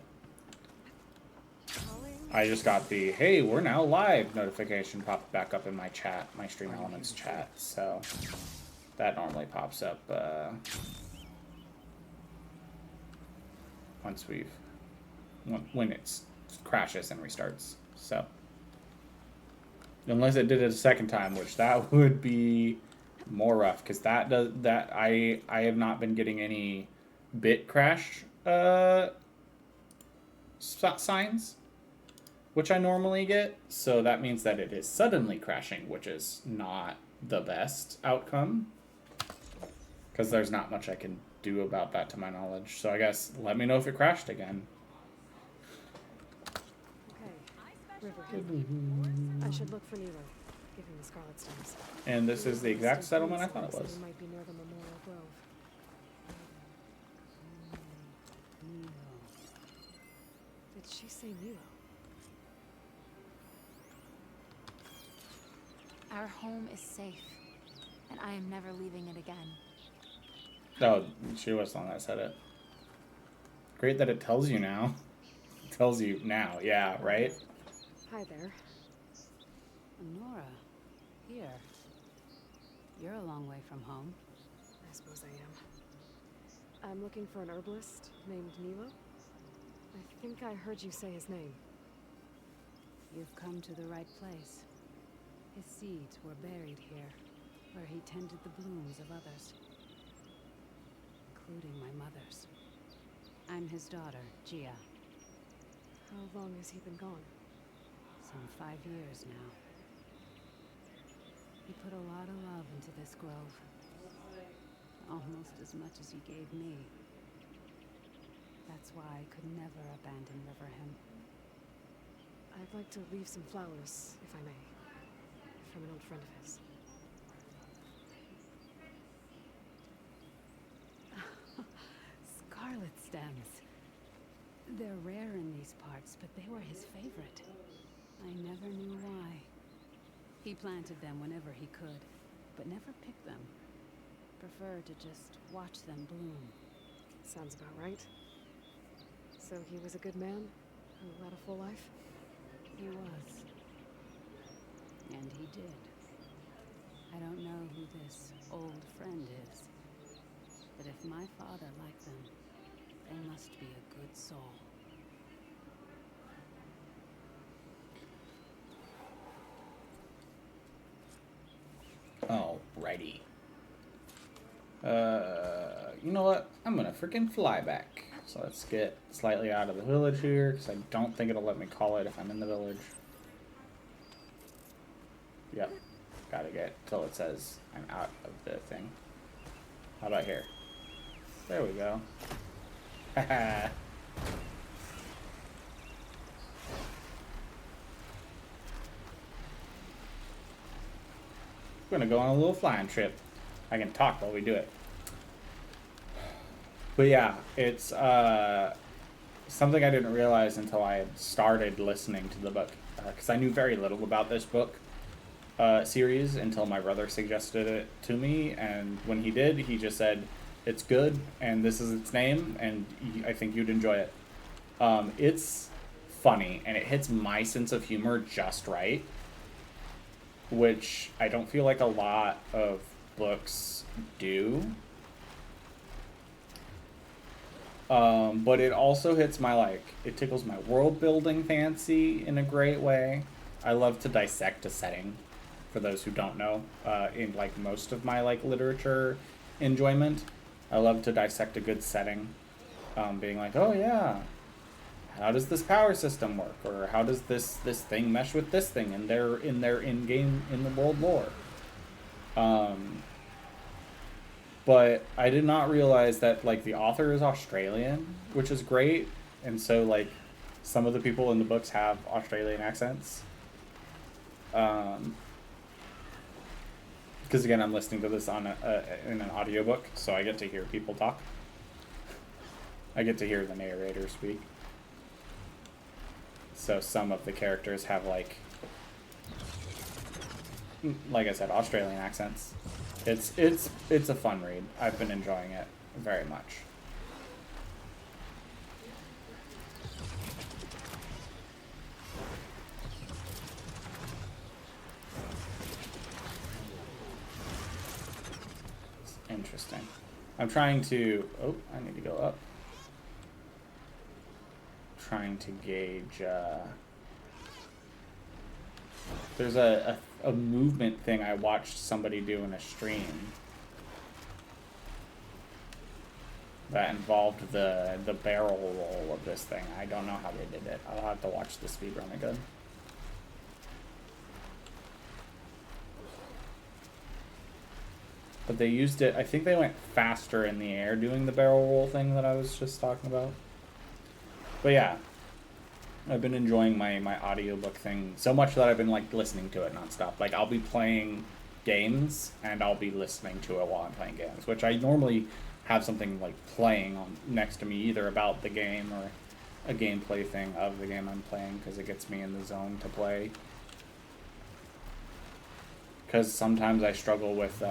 I just got the "Hey, we're now live" notification popped back up in my chat, my Stream Elements chat. So that normally pops up once when it crashes and restarts. So unless it did it a second time, which that would be more rough, because I have not been getting any bit crash signs, which I normally get, so that means that it is suddenly crashing, which is not the best outcome, because there's not much I can do about that to my knowledge. So I guess let me know if it crashed again. Okay, Riverhim. I should look for Nero. Give him the Scarlet Stones. And this is the exact settlement I thought it He was. might be near the Memorial Grove. Did she say Nero? Our home is safe, and I am never leaving it again. Oh, she was the one that said it. Great that it tells you now. It tells you now, yeah, right? Hi there. Nora, here. You're a long way from home. I suppose I am. I'm looking for an herbalist named Nilo. I think I heard you say his name. You've come to the right place. His seeds were buried here, where he tended the blooms of others, including my mother's. I'm his daughter, Gia. How long has he been gone? Some 5 years now. He put a lot of love into this grove. Almost as much as he gave me. That's why I could never abandon Riverhim. I'd like to leave some flowers, if I may. From an old friend of his. Scarlet stems. They're rare in these parts, but they were his favorite. I never knew why. He planted them whenever he could, but never picked them. Preferred to just watch them bloom. Sounds about right. So he was a good man who led a full life? He was. And he did. I don't know who this old friend is, but if my father liked them, they must be a good soul. Alrighty. You know what? I'm gonna freaking fly back. So let's get slightly out of the village here, because I don't think it'll let me call it if I'm in the village. Yep. Gotta get till it says I'm out of the thing. How about here? There we go. Haha. We're gonna go on a little flying trip. I can talk while we do it. But yeah, it's something I didn't realize until I had started listening to the book, because I knew very little about this book series until my brother suggested it to me, and when he did, he just said, it's good, and this is its name, and I think you'd enjoy it. It's funny, and it hits my sense of humor just right, which I don't feel like a lot of books do. But it also hits my, it tickles my world building fancy in a great way. I love to dissect a setting, for those who don't know, in most of my literature enjoyment. I love to dissect a good setting, being like, oh yeah, how does this power system work, or how does this thing mesh with this thing in their in-game in the world lore. But I did not realize that the author is Australian, which is great, and so some of the people in the books have Australian accents. Because again, I'm listening to this on in an audiobook, so I get to hear people talk. I get to hear the narrator speak. So some of the characters have like I said, Australian accents. It's a fun read. I've been enjoying it very much. It's interesting. I'm trying to, oh, I need to go up. Trying to gauge, there's a movement thing I watched somebody do in a stream that involved the barrel roll of this thing. I don't know how they did it. I'll have to watch the speedrun again. But they used it, I think they went faster in the air doing the barrel roll thing that I was just talking about. But yeah, I've been enjoying my audiobook thing so much that I've been like listening to it nonstop. Like I'll be playing games and I'll be listening to it while I'm playing games, which I normally have something like playing on next to me, either about the game or a gameplay thing of the game I'm playing, because it gets me in the zone to play. Because sometimes I struggle with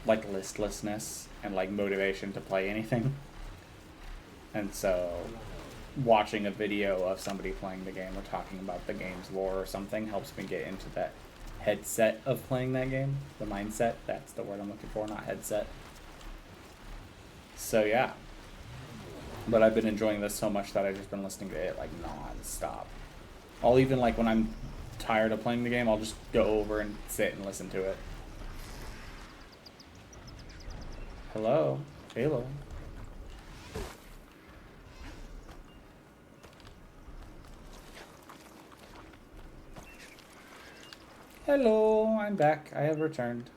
like listlessness and like motivation to play anything. And so watching a video of somebody playing the game or talking about the game's lore or something helps me get into that headset of playing that game. The mindset, that's the word I'm looking for, not headset. So yeah. But I've been enjoying this so much that I've just been listening to it like non-stop. I'll even like when I'm tired of playing the game, I'll just go over and sit and listen to it. Hello? Halo? Hello, I'm back. I have returned.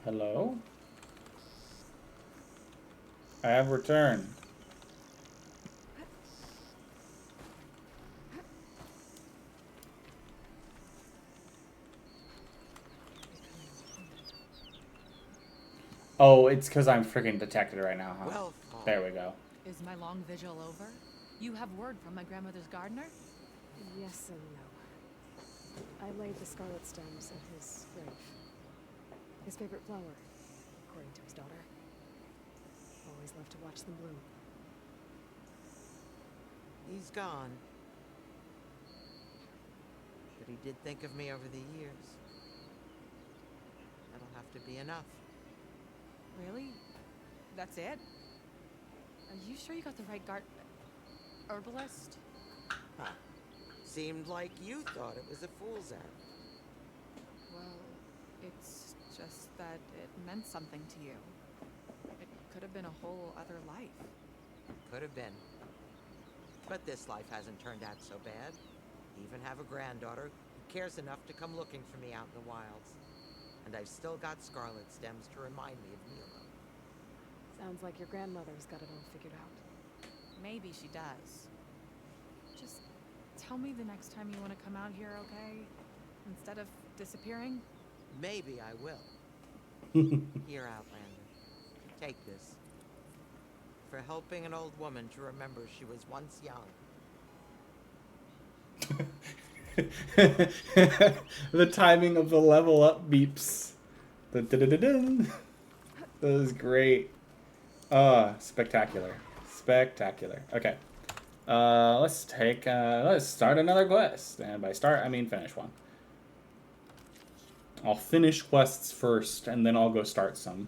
Hello? I have returned. Oh, it's because I'm freaking detected right now, huh? Well, there we go. Is my long vigil over? You have word from my grandmother's gardener? Yes and no. I laid the scarlet stems at his grave. His favorite flower, according to his daughter. Always loved to watch them bloom. He's gone. But he did think of me over the years. That'll have to be enough. Really? That's it? Are you sure you got the right herbalist? Huh. Seemed like you thought it was a fool's errand. Well, it's just that it meant something to you. It could have been a whole other life. Could have been. But this life hasn't turned out so bad. Even have a granddaughter who cares enough to come looking for me out in the wilds. And I've still got scarlet stems to remind me of Milo. Sounds like your grandmother's got it all figured out. Maybe she does. Just tell me the next time you want to come out here, okay? Instead of disappearing? Maybe I will. Here, Outlander. Take this. For helping an old woman to remember she was once young. The timing of the level up beeps. Dun, dun, dun, dun, dun. That was great. Spectacular. Spectacular. Okay. Let's start another quest. And by start, I mean finish one. I'll finish quests first, and then I'll go start some.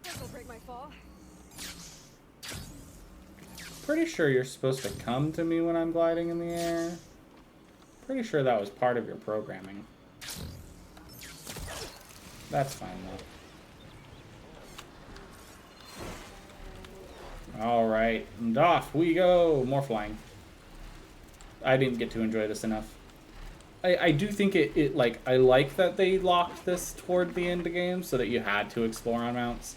This'll break my fall. Pretty sure you're supposed to come to me when I'm gliding in the air. Pretty sure that was part of your programming. That's fine, though. Alright, and off we go! More flying. I didn't get to enjoy this enough. I do think it like I like that they locked this toward the end of the game so that you had to explore on mounts,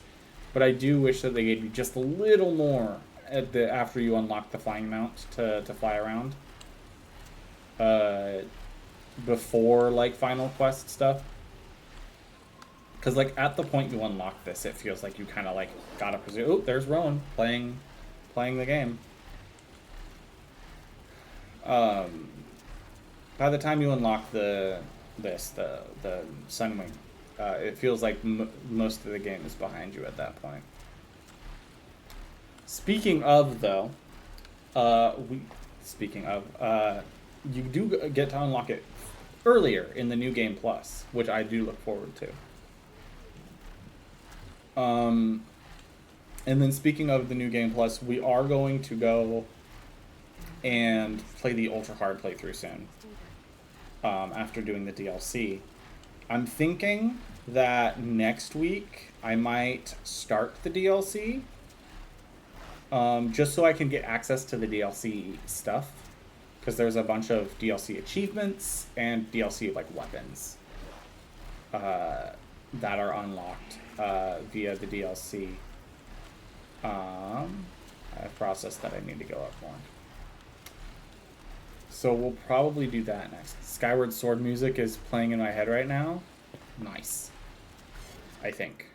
but I do wish that they gave you just a little more at the after you unlock the flying mount to fly around. Before like final quest stuff, because like at the point you unlock this, it feels like you kind of like gotta presume. Oh, there's Rowan playing the game. By the time you unlock the Sunwing, it feels like most of the game is behind you at that point. Speaking of, though, you do get to unlock it earlier in the New Game Plus, which I do look forward to. And then speaking of the New Game Plus, we are going to go and play the Ultra Hard playthrough soon. After doing the DLC. I'm thinking that next week I might start the DLC. Just so I can get access to the DLC stuff. Because there's a bunch of DLC achievements and DLC like weapons that are unlocked via the DLC. I have processed that I need to go up more. So we'll probably do that next. Skyward Sword music is playing in my head right now. Nice. I think.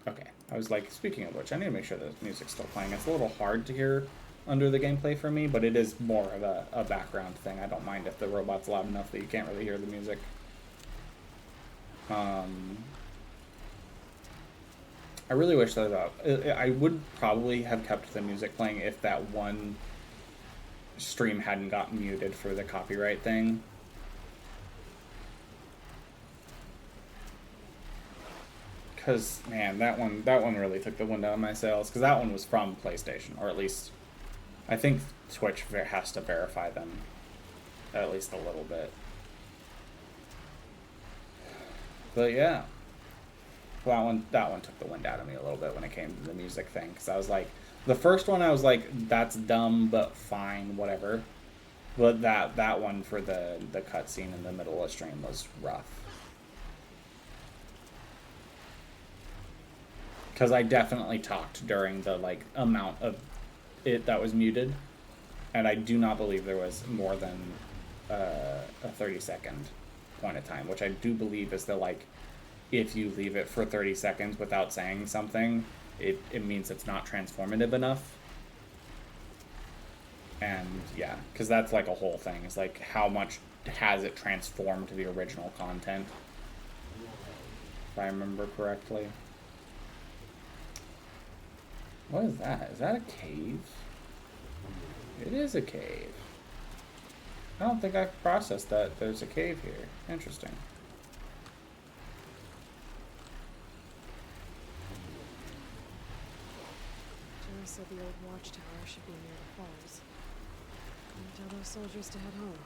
Okay. I was like, speaking of which, I need to make sure the music's still playing. It's a little hard to hear under the gameplay for me, but it is more of a background thing. I don't mind if the robot's loud enough that you can't really hear the music. I really wish that I would probably have kept the music playing if that one stream hadn't gotten muted for the copyright thing. Because, man, that one really took the wind out of my sails. Because that one was from PlayStation, or at least I think Twitch has to verify them at least a little bit. But yeah, that one took the wind out of me a little bit when it came to the music thing. Because I was like, the first one I was like, that's dumb, but fine, whatever. But that one for the cutscene in the middle of the stream was rough. Because I definitely talked during the like amount of it that was muted, and I do not believe there was more than a 30-second point of time, which I do believe is the like, if you leave it for 30 seconds without saying something, it means it's not transformative enough. And yeah, because that's like a whole thing. It's like, how much has it transformed to the original content, if I remember correctly. What is that? Is that a cave? It is a cave. I don't think I've processed that there's a cave here. Interesting. Jerry said the old watchtower should be near the falls. And tell those soldiers to head home.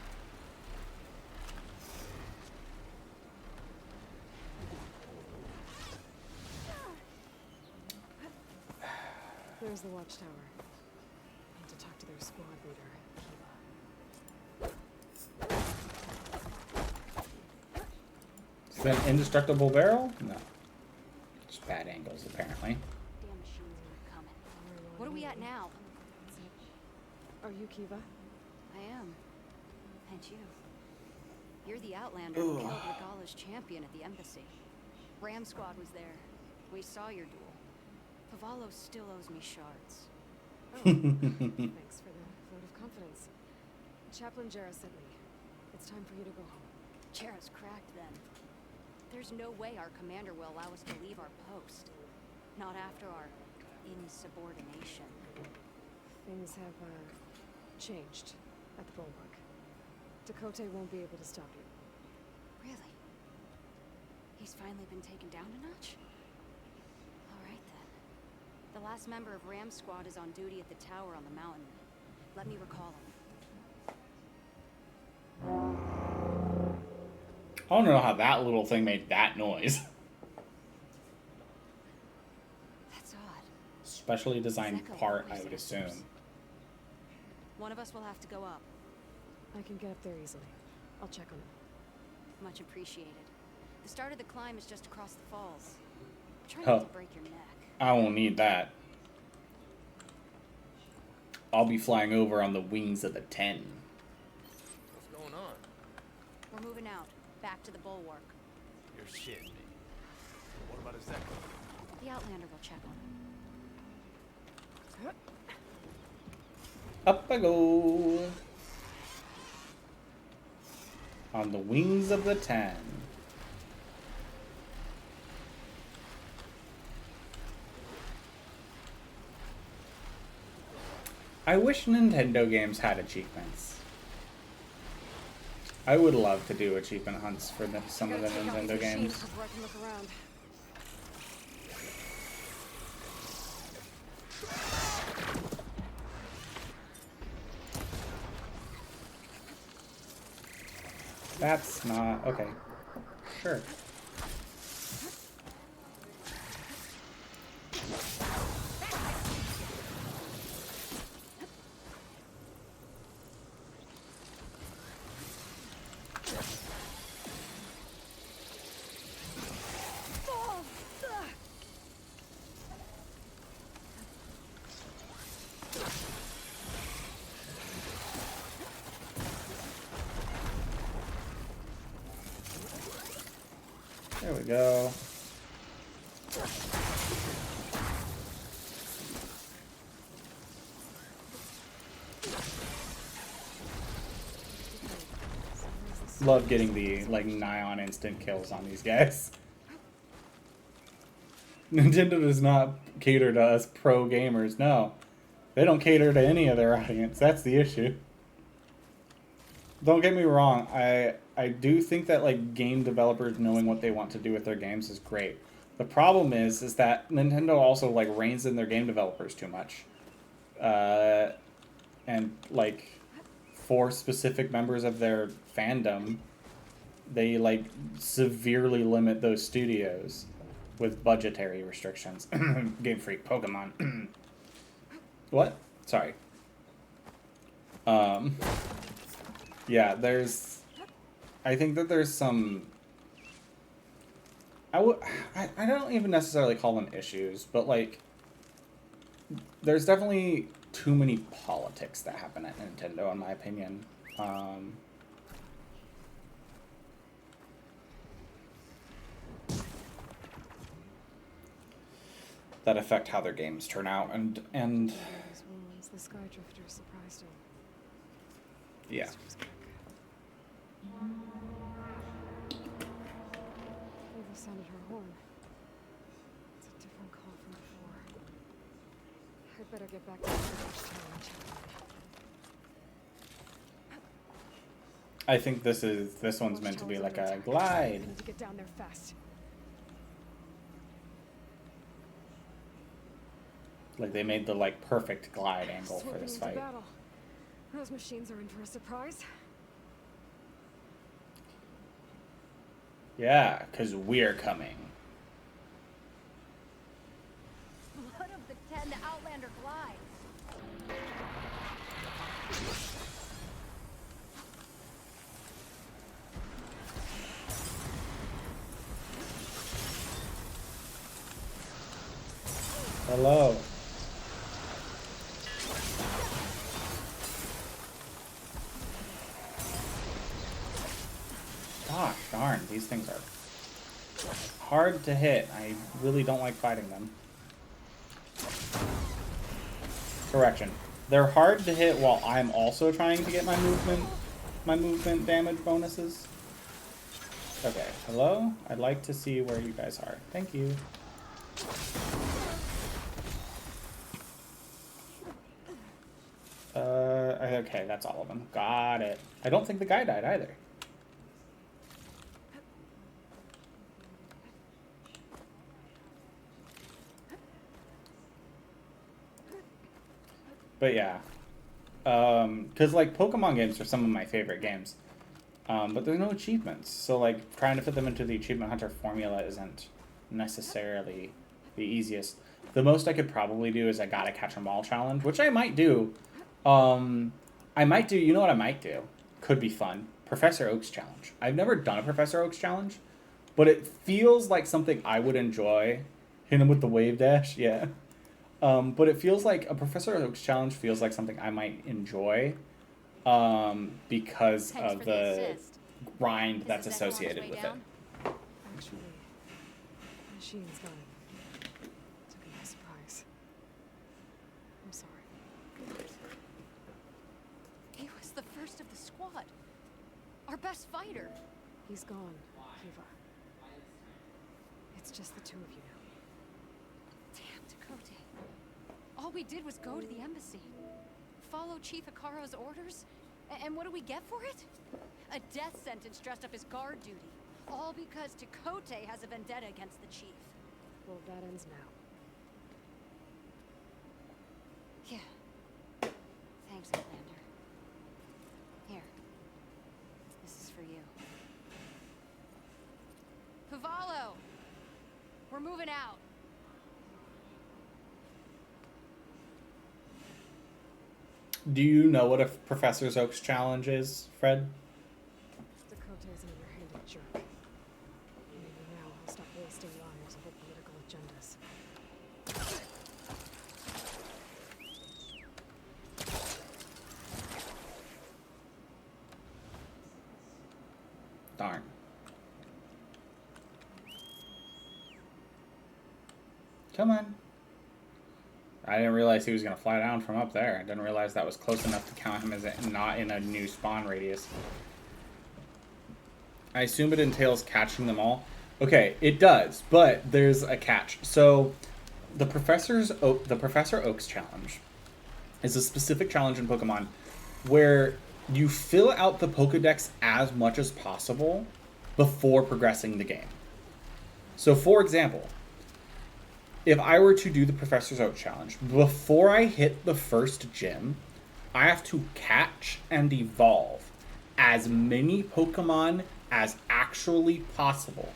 There's the watchtower. I need to talk to their squad leader, Kiva. Is that an indestructible barrel? No. Just bad angles, apparently. Damn machines are coming. What are we at now? Are you Kiva? I am. And you. You're the Outlander who killed Regala's champion at the embassy. Ram Squad was there. We saw your duel. Pavallo still owes me shards. Oh, thanks for the vote of confidence. Chaplain Jarrah sent me. It's time for you to go home. Jarrah's cracked then. There's no way our commander will allow us to leave our post. Not after our insubordination. Things have, changed at the Bulwark. Dakota won't be able to stop you. Really? He's finally been taken down a notch? Alright then. The last member of Ram Squad is on duty at the tower on the mountain. Let me recall him. I don't know how that little thing made that noise. That's odd. Specially designed part, I would assume. One of us will have to go up. I can get up there easily. I'll check on it. Much appreciated. The start of the climb is just across the falls. Try Oh. not to break your neck. I won't need that. I'll be flying over on the wings of the 10. What's going on? We're moving out, back to the bulwark. You're shitting me. What about his second? The Outlander will check on him. Up I go. On the wings of the 10. I wish Nintendo games had achievements. I would love to do achievement hunts for some of the Nintendo games. Before I can look around. That's not... okay. Sure. There we go. Love getting the like nigh on instant kills on these guys. Nintendo does not cater to us pro gamers. No, they don't cater to any of their audience. That's the issue. Don't get me wrong. I do think that like game developers knowing what they want to do with their games is great. The problem is that Nintendo also like reins in their game developers too much, and like for specific members of their fandom, they like severely limit those studios with budgetary restrictions. Game Freak, Pokemon. What? Sorry. Yeah, I think that there's some... I don't even necessarily call them issues, but like, there's definitely too many politics that happen at Nintendo, in my opinion. That affect how their games turn out, and Those wounds, the Sky Drifter surprised him. yeah. Eva sounded her horn. It's a different call from before. I'd better get back to the first challenge. I think this one's meant to be like a glide. I need to get down there fast. Like they made the like perfect glide angle for Sweeping this into fight. battle. Those machines are in for a surprise. Yeah, because we're coming. Blood of the 10, the Outlander glides. Hello. Gosh darn, these things are hard to hit. I really don't like fighting them. Correction. They're hard to hit while I'm also trying to get my movement damage bonuses. Okay, hello? I'd like to see where you guys are. Thank you. Okay, that's all of them. Got it. I don't think the guy died either. But yeah. Because like Pokemon games are some of my favorite games. But there's no achievements. So like trying to fit them into the achievement hunter formula isn't necessarily the easiest. The most I could probably do is I gotta catch 'em all challenge, which I might do. You know what I might do? Could be fun. Professor Oak's challenge. I've never done a Professor Oak's challenge, but it feels like something I would enjoy. Hit him with the wave dash, yeah. But it feels like a Professor Oak's challenge feels like something I might enjoy because Thanks of for the assist. grind Is that's the Zeko on his associated way with down? it. Actually, the machine's gone. Took me by surprise. I'm sorry. He was the first of the squad. Our best fighter. He's gone, Kiva. It's just the two of you now. Damn, Dakota. All we did was go to the embassy. Follow Chief Hikaro's orders? And what do we get for it? A death sentence dressed up as guard duty. All because Dakota has a vendetta against the chief. Well, that ends now. Yeah. Thanks, Outlander. Here. This is for you. Cavallo! We're moving out. Do you know what a Professor Oak's challenge is, Fred? Dakota's an underhanded jerk. Maybe now he'll stop wasting lives over political agendas. Darn. Come on. I didn't realize he was going to fly down from up there. I didn't realize that was close enough to count him as not in a new spawn radius. I assume it entails catching them all. Okay, it does, but there's a catch. So, the Professor Oak's challenge is a specific challenge in Pokemon where you fill out the Pokedex as much as possible before progressing the game. So, for example, if I were to do the Professor Oak challenge, before I hit the first gym, I have to catch and evolve as many Pokemon as actually possible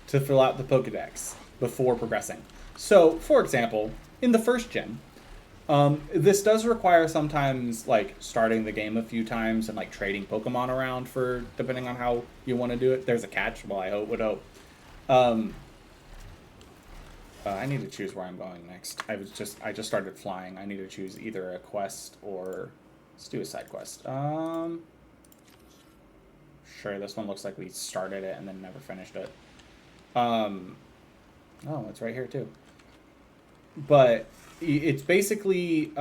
to fill out the Pokedex before progressing. So, for example, in the first gym, this does require sometimes like starting the game a few times and like trading Pokemon around for depending on how you want to do it. There's a catch. Well, I would hope. I need to choose where I'm going next. I just started flying. I need to choose either a quest or let's do a side quest. Sure, this one looks like we started it and then never finished it. Oh, it's right here too. But it's basically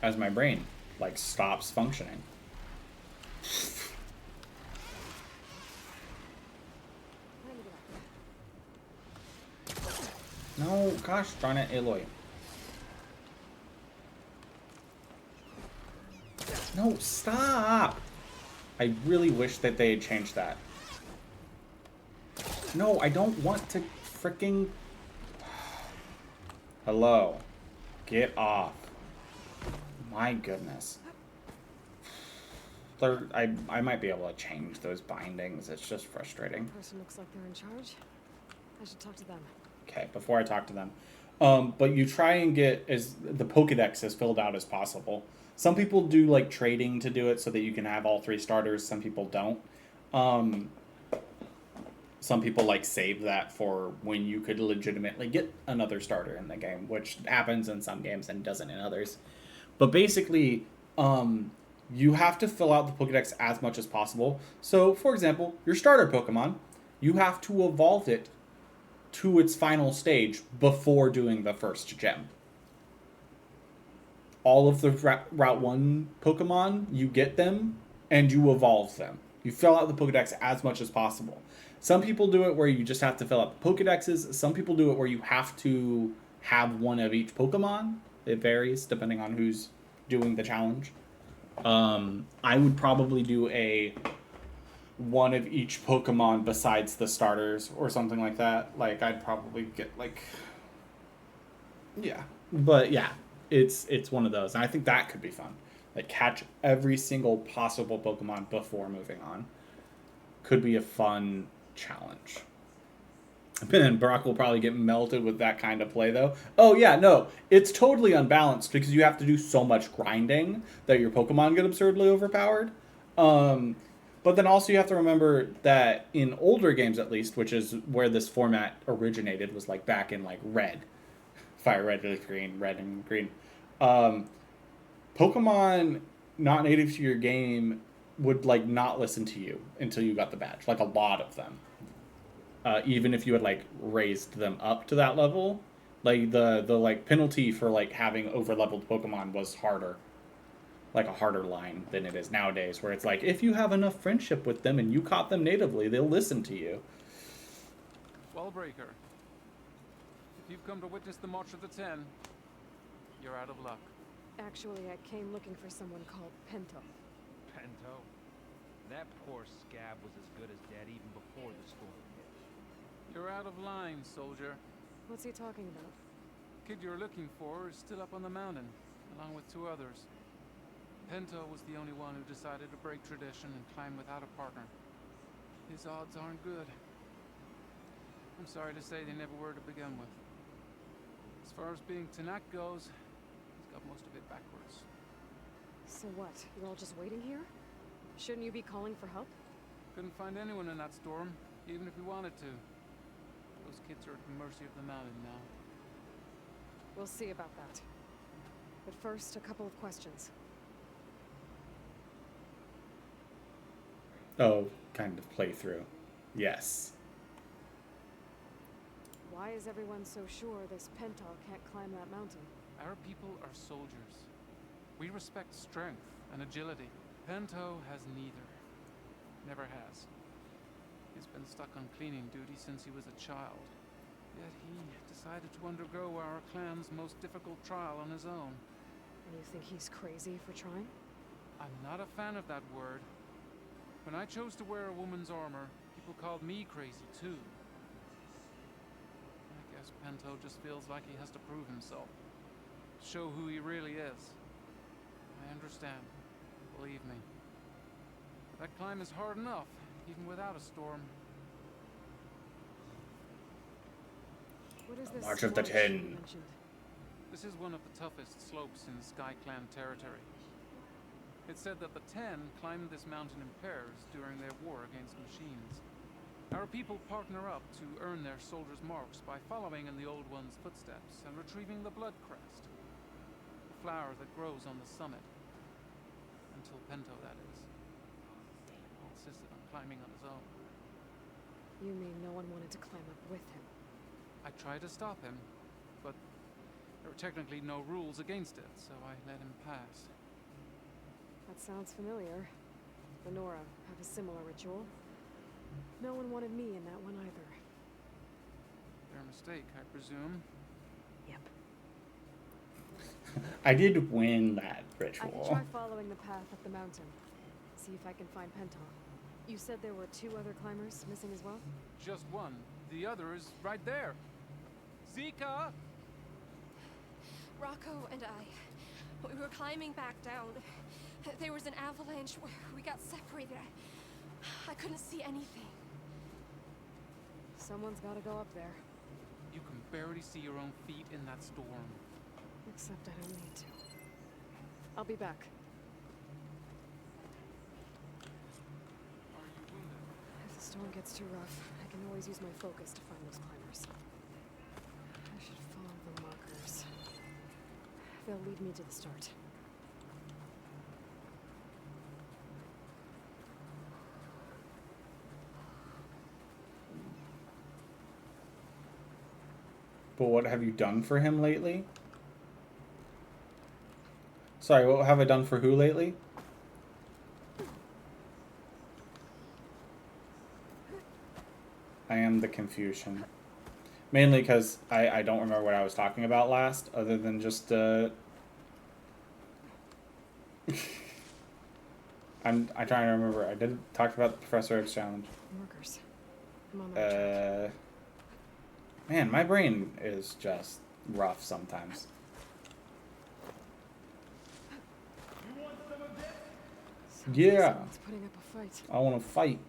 as my brain like stops functioning. No, gosh darn it, Aloy. No, stop! I really wish that they had changed that. No, I don't want to fricking... Hello. Get off. My goodness. I might be able to change those bindings. It's just frustrating. Person looks like they're in charge. I should talk to them. Okay, before I talk to them. But you try and get as the Pokedex as filled out as possible. Some people do like trading to do it so that you can have all 3 starters. Some people don't. Some people like save that for when you could legitimately get another starter in the game, which happens in some games and doesn't in others. But basically, you have to fill out the Pokedex as much as possible. So, for example, your starter Pokemon, you have to evolve it to its final stage before doing the first gem. All of the Route 1 Pokemon, you get them and you evolve them. You fill out the Pokedex as much as possible. Some people do it where you just have to fill out the Pokedexes. Some people do it where you have to have one of each Pokemon. It varies depending on who's doing the challenge. I would probably do a one of each Pokemon besides the starters or something like that. Like, I'd probably get, like... Yeah. But, yeah. It's one of those. And I think that could be fun. Like, catch every single possible Pokemon before moving on. Could be a fun challenge. And Brock will probably get melted with that kind of play, though. Oh, yeah, no. It's totally unbalanced because you have to do so much grinding that your Pokemon get absurdly overpowered. But then also you have to remember that in older games, at least, which is where this format originated, was like back in like Red. Fire Red, Green, Red, and Green. Pokemon not native to your game would like not listen to you until you got the badge. Like a lot of them. Even if you had like raised them up to that level, like the like penalty for like having over leveled Pokemon was harder, like a harder line than it is nowadays, where it's like if you have enough friendship with them and you caught them natively, they'll listen to you. Wallbreaker, if you've come to witness the March of the Ten, you're out of luck. Actually, I came looking for someone called Pento. Pento? That poor scab was as good as dead even before the storm hit. You're out of line, soldier. What's he talking about? Kid you're looking for is still up on the mountain, along with 2 others. Pento was the only one who decided to break tradition and climb without a partner. His odds aren't good. I'm sorry to say they never were to begin with. As far as being Tanak goes, he's got most of it backwards. So what? You're all just waiting here? Shouldn't you be calling for help? Couldn't find anyone in that storm, even if we wanted to. Those kids are at the mercy of the mountain now. We'll see about that. But first, a couple of questions. Oh, kind of playthrough. Yes. Why is everyone so sure this Pental can't climb that mountain? Our people are soldiers. We respect strength and agility. Pento has neither. Never has. He's been stuck on cleaning duty since he was a child. Yet he decided to undergo our clan's most difficult trial on his own. And you think he's crazy for trying? I'm not a fan of that word. When I chose to wear a woman's armor, people called me crazy too. I guess Pento just feels like he has to prove himself. Show who he really is. I understand. Believe me. That climb is hard enough, even without a storm. What is this March of the splice you Ten. mentioned? This is one of the toughest slopes in Sky Clan territory. It's said that the Ten climbed this mountain in pairs during their war against machines. Our people partner up to earn their soldiers' marks by following in the Old One's footsteps and retrieving the Blood Crest, the flower that grows on the summit. Until Pento, that is. He insisted on climbing on his own. You mean no one wanted to climb up with him? I tried to stop him, but there were technically no rules against it, so I let him pass. That sounds familiar. The Nora have a similar ritual. No one wanted me in that one either. Their mistake, I presume. Yep. I did win that I ritual. could try following the path up the mountain. See if I can find Pental. You said there were 2 other climbers missing as well? Just one. The other is right there. Zika! Rocco and I, we were climbing back down. There was an avalanche where we got separated. I couldn't see anything. Someone's gotta go up there. You can barely see your own feet in that storm. Except I don't need to. I'll be back. Are you wounded? If the storm gets too rough, I can always use my focus to find those climbers. I should follow the markers. They'll lead me to the start. But what have you done for him lately? Sorry, what have I done for who lately? I am the confusion. Mainly because I don't remember what I was talking about last, other than just, I'm trying to remember. I did talk about the Professor X challenge. Markers. I'm on that track. Man, my brain is just rough sometimes. Yeah. Someone's putting up a fight. I want to fight.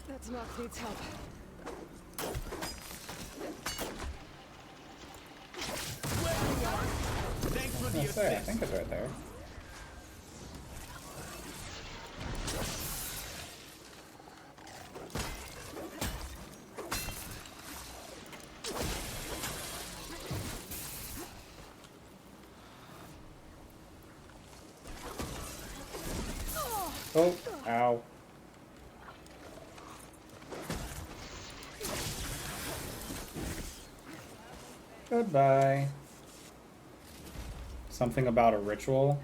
That Knock needs help. Thanks for the Let's say, I assist. think it's right there. Oh, ow. Goodbye. Something about a ritual?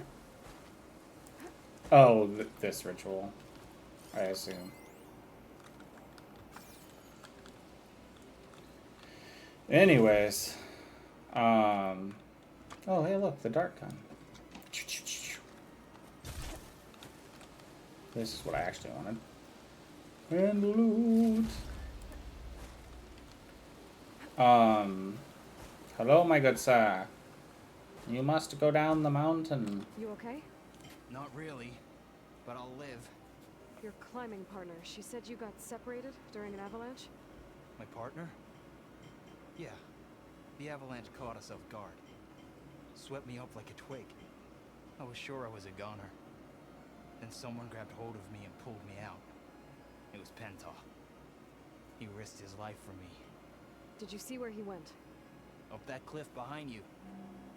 Oh, this ritual, I assume. Anyways, oh, hey, look, the dart gun. This is what I actually wanted. And loot. Hello, my good sir. You must go down the mountain. You okay? Not really, but I'll live. Your climbing partner, she said you got separated during an avalanche? My partner? Yeah. The avalanche caught us off guard. Swept me up like a twig. I was sure I was a goner. Then someone grabbed hold of me and pulled me out. It was Penta. He risked his life for me. Did you see where he went? Up that cliff behind you.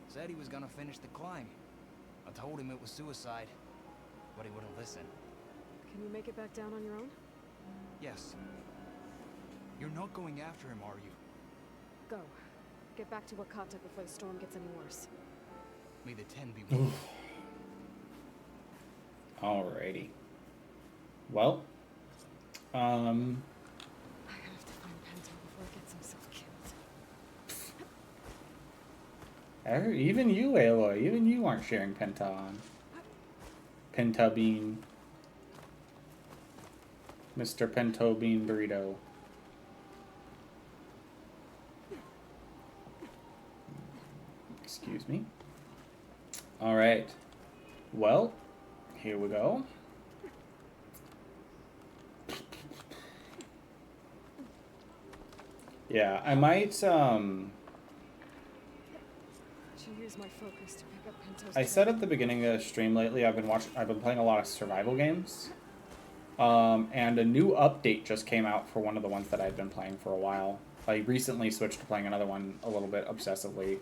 Said he was gonna finish the climb. I told him it was suicide, but he wouldn't listen. Can you make it back down on your own? Yes. You're not going after him, are you? Go. Get back to Wakata before the storm gets any worse. May the 10 be with you. Alrighty. Well, I have to find Penta before he gets himself killed. even you, Aloy, even you aren't sharing Penta on. Penta Bean. Mr. Pinto Bean Burrito. Excuse me. Alright. Well, here we go. Yeah, I might, Should use my focus to pick up Pento's I said at the beginning of the stream lately, I've been playing a lot of survival games. And a new update just came out for one of the ones that I've been playing for a while. I recently switched to playing another one a little bit obsessively.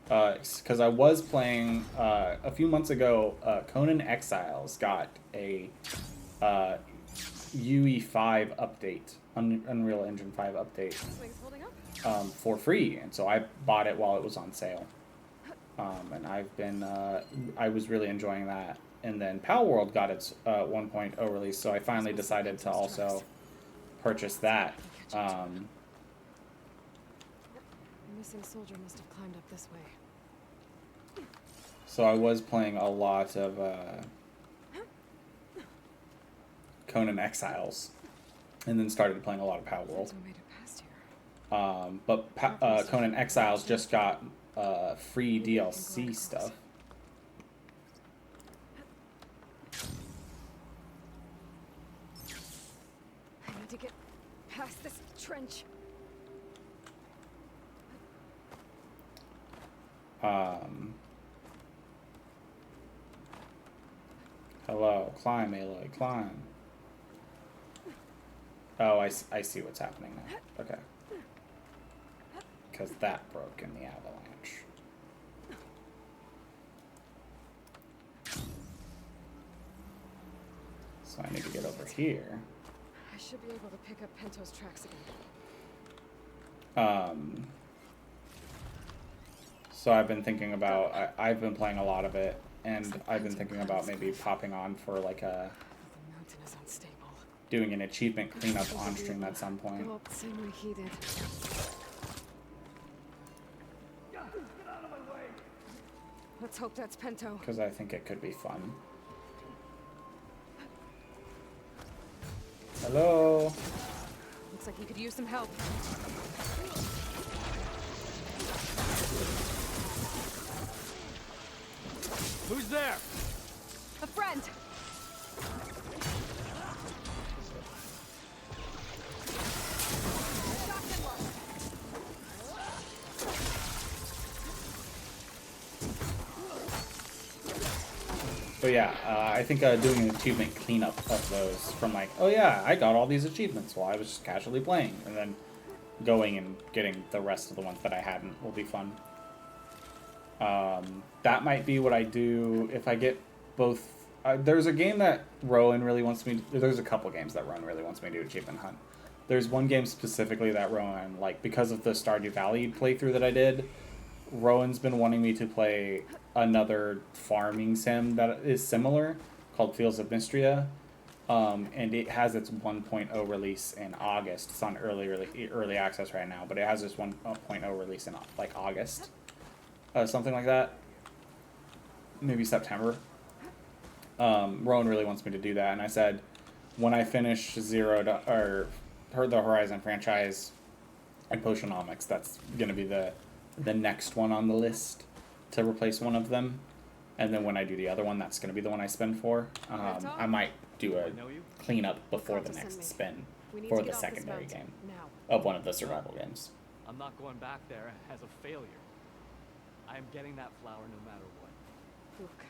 Because I was playing, a few months ago, Conan Exiles got a UE5 update, Unreal Engine 5 update, for free. And so I bought it while it was on sale. And I've been, I was really enjoying that. And then Pal World got its 1.0 release, so I finally decided to also purchase that. The missing soldier must have climbed up this way. So I was playing a lot of Conan Exiles, and then started playing a lot of Pal World. But Conan Exiles just got free DLC stuff. I need to get past this trench. Hello, climb, Aloy, climb. Oh, I see what's happening now. Okay. Because that broke in the avalanche. So I need to get over here. I should be able to pick up Pento's tracks again. So I've been thinking about, I've been playing a lot of it, and I've been thinking about maybe popping on for like a, doing an achievement cleanup on stream at some point. Go up the same way he did. Let's hope that's Pento. Because I think it could be fun. Hello? Looks like he could use some help. Who's there? A friend! But yeah, I think doing an achievement cleanup of those from like, oh yeah, I got all these achievements while I was just casually playing, and then going and getting the rest of the ones that I hadn't will be fun. That might be what I do if I get both. There's a game that Rowan really wants me to, there's a couple games that Rowan really wants me to do achievement hunt. There's one game specifically that Rowan, like, because of the Stardew Valley playthrough that I did, Rowan's been wanting me to play another farming sim that is similar called Fields of Mystria. And it has its 1.0 release in August. It's on early access right now, but it has its 1.0 release in like August. Something like that. Maybe September. Rowan really wants me to do that, and I said when I finish the Horizon franchise and Potionomics, that's gonna be the next one on the list to replace one of them. And then when I do the other one, that's gonna be the one I spend for. I might do a cleanup before the next spin for the secondary game of one of the survival games. I'm not going back there as a failure. I am getting that flower no matter what. Look,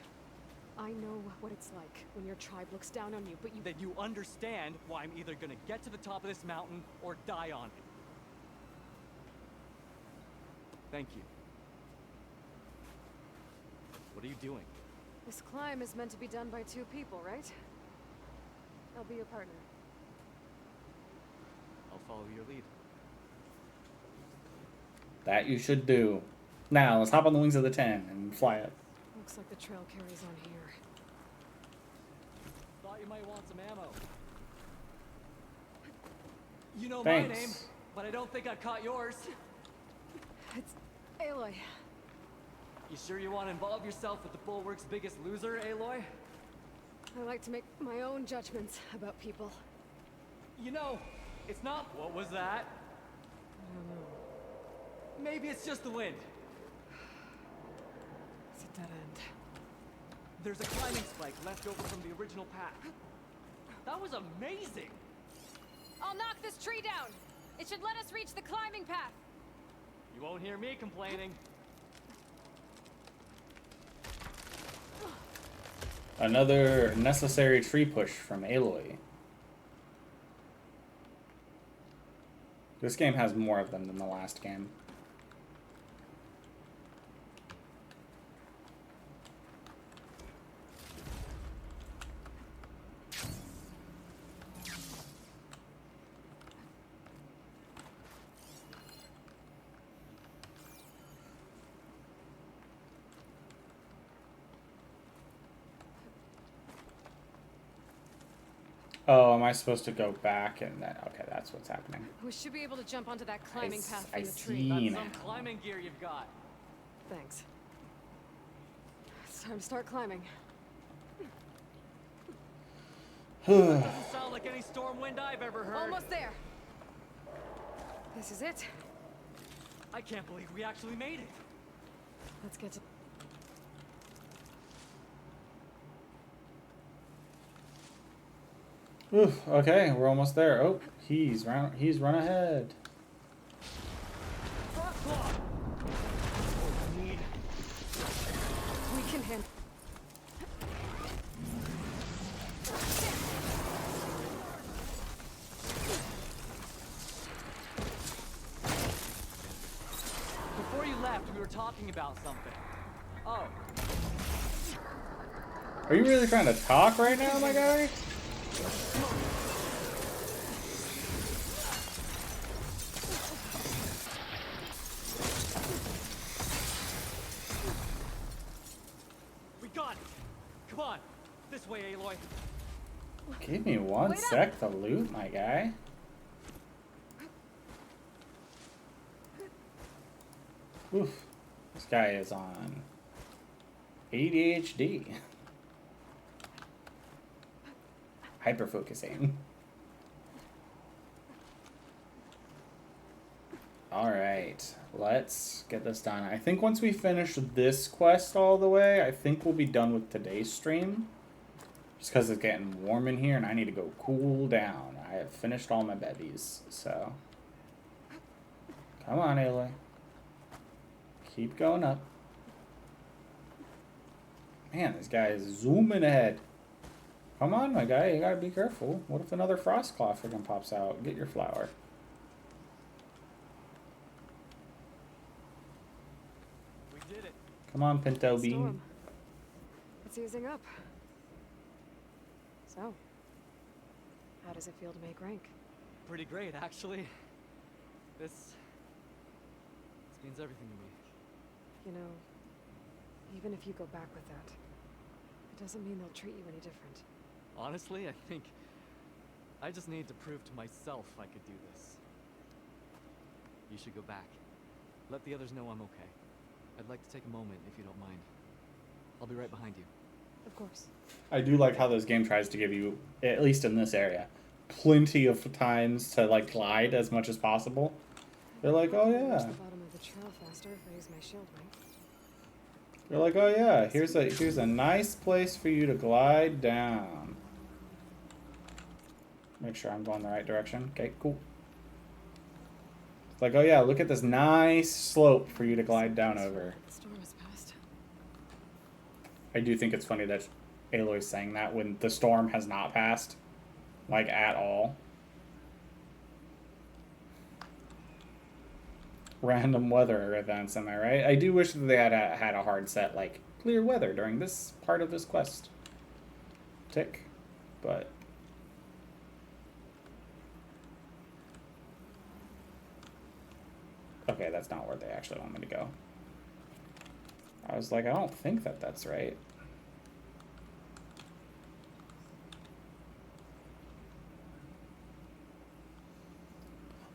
I know what it's like when your tribe looks down on you, but you... That you understand why I'm either gonna get to the top of this mountain or die on it. Thank you. What are you doing? This climb is meant to be done by two people, right? I'll be your partner. I'll follow your lead. That you should do. Now, let's hop on the wings of the 10 and fly up. Looks like the trail carries on here. Thought you might want some ammo. You know Thanks. my name, but I don't think I caught yours. It's Aloy. You sure you want to involve yourself with the Bulwark's biggest loser, Aloy? I like to make my own judgments about people. You know, it's not... What was that? I don't know. Maybe it's just the wind. It's a dead end. There's a climbing spike left over from the original path. That was amazing! I'll knock this tree down. It should let us reach the climbing path. You won't hear me complaining. Another necessary tree push from Aloy. This game has more of them than the last game. Oh, am I supposed to go back and then... Okay, that's what's happening. We should be able to jump onto that climbing path from I the tree. see That's now. some climbing gear you've got. Thanks. It's time to start climbing. Doesn't sound like any storm wind I've ever heard. Almost there. This is it. I can't believe we actually made it. Let's get to... Oof, okay, we're almost there. Oh, he's run ahead. We can handle... Before you left, we were talking about something. Oh. Are you really trying to talk right now, my guy? We got it. Come on. This way, Aloy. Give me one sec to loot, my guy. Oof. This guy is on ADHD. Hyperfocusing. Alright, let's get this done. I think once we finish this quest all the way, I think we'll be done with today's stream. Just because it's getting warm in here and I need to go cool down. I have finished all my bevies, so. Come on, Aloy. Keep going up. Man, this guy is zooming ahead. Come on, my guy, you gotta be careful. What if another frost claw freaking pops out? Get your flower. We did it. Come on, Pinto Bean. Storm. It's easing up. So, how does it feel to make rank? Pretty great, actually. This means everything to me. You know, even if you go back with that, it doesn't mean they'll treat you any different. Honestly, I think I just need to prove to myself I could do this. You should go back. Let the others know I'm okay. I'd like to take a moment, if you don't mind. I'll be right behind you. Of course. I do like how this game tries to give you, at least in this area, plenty of times to like glide as much as possible. They're like, oh Reach yeah. the bottom of the trail faster if I use my shield ring. They're like, oh yeah, here's a nice place for you to glide down. Make sure I'm going the right direction. Okay, cool. It's like, oh yeah, look at this nice slope for you to glide down over. The storm has passed. I do think it's funny that Aloy's saying that when the storm has not passed, like at all. Random weather events, am I right? I do wish that they had a hard set like clear weather during this part of this quest. Tick, but okay, that's not where they actually want me to go. I was like, I don't think that that's right.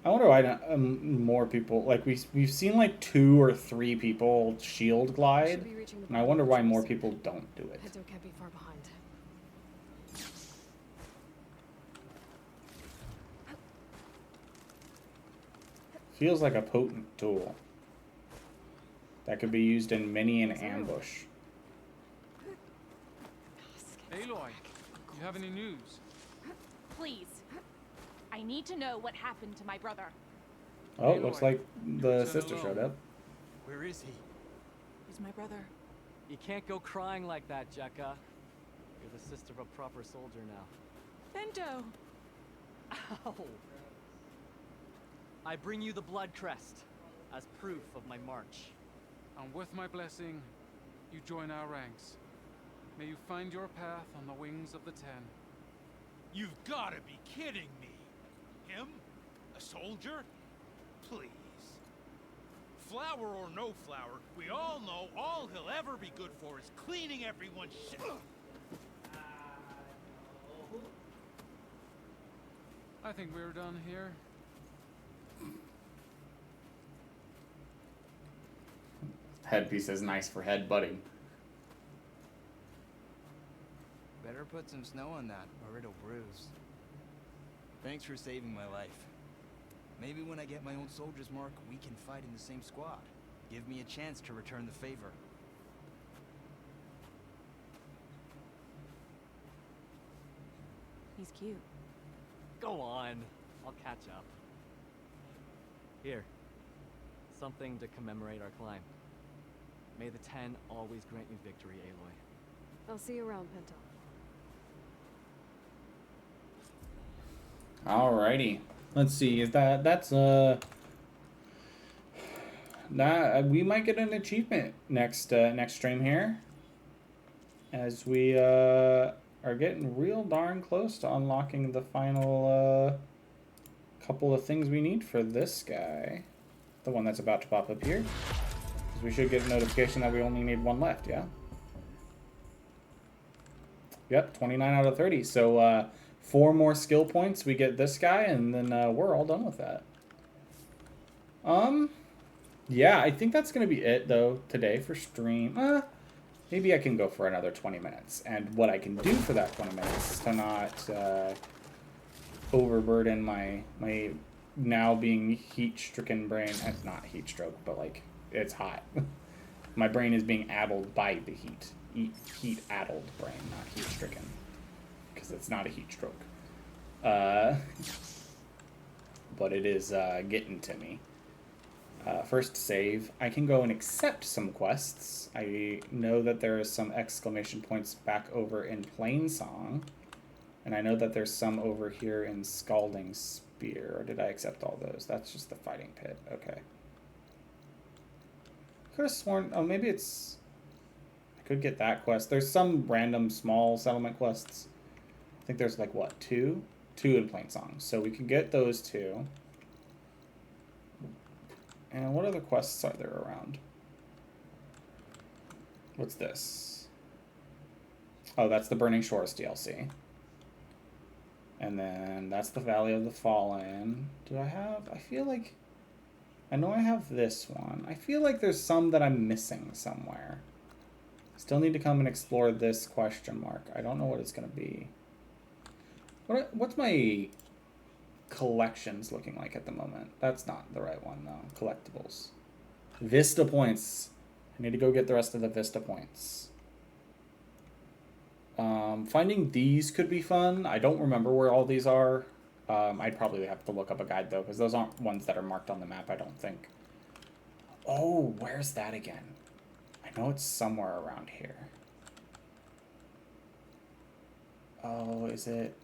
I wonder why more people, like we've seen like 2 or 3 people shield glide, and I wonder why more people don't do it. Pinto can't be far behind. Feels like a potent tool that could be used in many an ambush. Aloy, you have any news? Please. I need to know what happened to my brother. Oh, looks like the sister showed up. Where is he? He's my brother. You can't go crying like that, Jekka. You're the sister of a proper soldier now. Pinto! Ow! I bring you the blood crest as proof of my march. And with my blessing, you join our ranks. May you find your path on the wings of the 10. You've gotta be kidding me! Him? A soldier? Please. Flower or no flower, we all know all he'll ever be good for is cleaning everyone's shit. I think we're done here. Headpiece is nice for headbutting. Better put some snow on that, or it'll bruise. Thanks for saving my life. Maybe when I get my own soldier's mark, we can fight in the same squad. Give me a chance to return the favor. He's cute. Go on. I'll catch up. Here. Something to commemorate our climb. May the 10 always grant you victory, Aloy. I'll see you around, Pinto. Alrighty. Let's see. Is that's we might get an achievement next stream here, as we are getting real darn close to unlocking the final couple of things we need for this guy, the one that's about to pop up here. Because we should get a notification that we only need 1 left. Yeah. Yep, 29 out of 30. So 4 more skill points, we get this guy, and then we're all done with that. Yeah, I think that's gonna be it though today for stream. Maybe I can go for another 20 minutes, and what I can do for that 20 minutes to not overburden my now being heat-stricken brain. Not heat stroke, but like it's hot. My brain is being addled by the heat. Heat-addled brain, not heat-stricken. Because it's not a heat stroke. But it is getting to me. First save. I can go and accept some quests. I know that there is some exclamation points back over in Plainsong. And I know that there's some over here in Scalding Spear. Or did I accept all those? That's just the fighting pit. Okay. Could have sworn... Oh, maybe it's... I could get that quest. There's some random small settlement quests. I think there's like, what, 2? 2 in Plainsong. So we can get those 2. And what other quests are there around? What's this? Oh, that's the Burning Shores DLC. And then that's the Valley of the Fallen. Do I have... I feel like... I know I have this one. I feel like there's some that I'm missing somewhere. Still need to come and explore this question mark. I don't know what it's going to be. What's my collections looking like at the moment? That's not the right one, though. Collectibles. Vista points. I need to go get the rest of the Vista points. Finding these could be fun. I don't remember where all these are. I'd probably have to look up a guide, though, because those aren't ones that are marked on the map, I don't think. Oh, where's that again? I know it's somewhere around here. Oh, is it?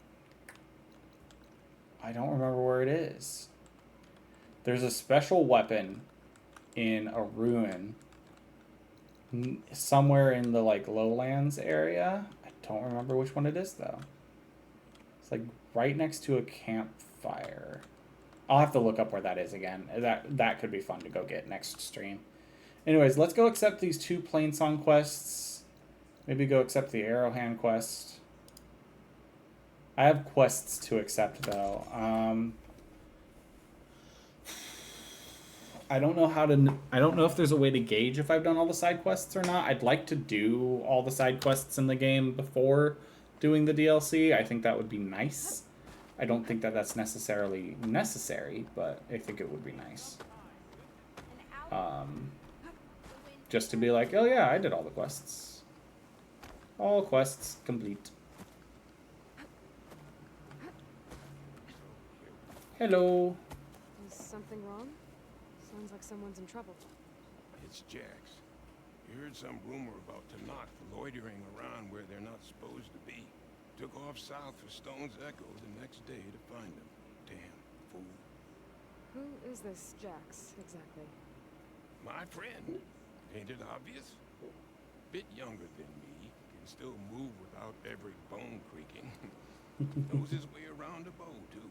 I don't remember where it is. There's a special weapon in a ruin somewhere in the, like, lowlands area. I don't remember which one it is, though. It's, like, right next to a campfire. I'll have to look up where that is again. That could be fun to go get next stream. Anyways, let's go accept these 2 Plainsong quests. Maybe go accept the Arrowhand quest. I have quests to accept, though. I don't know how to... I don't know if there's a way to gauge if I've done all the side quests or not. I'd like to do all the side quests in the game before doing the DLC. I think that would be nice. I don't think that that's necessarily necessary, but I think it would be nice. Just to be like, oh yeah, I did all the quests. All quests complete. Hello. Is something wrong? Sounds like someone's in trouble. It's Jax. You heard some rumor about Tanakh loitering around where they're not supposed to be. Took off south for Stone's Echo the next day to find them. Damn fool. Who is this Jax, exactly? My friend. Ain't it obvious? Bit younger than me. Can still move without every bone creaking. Knows his way around a bow, too.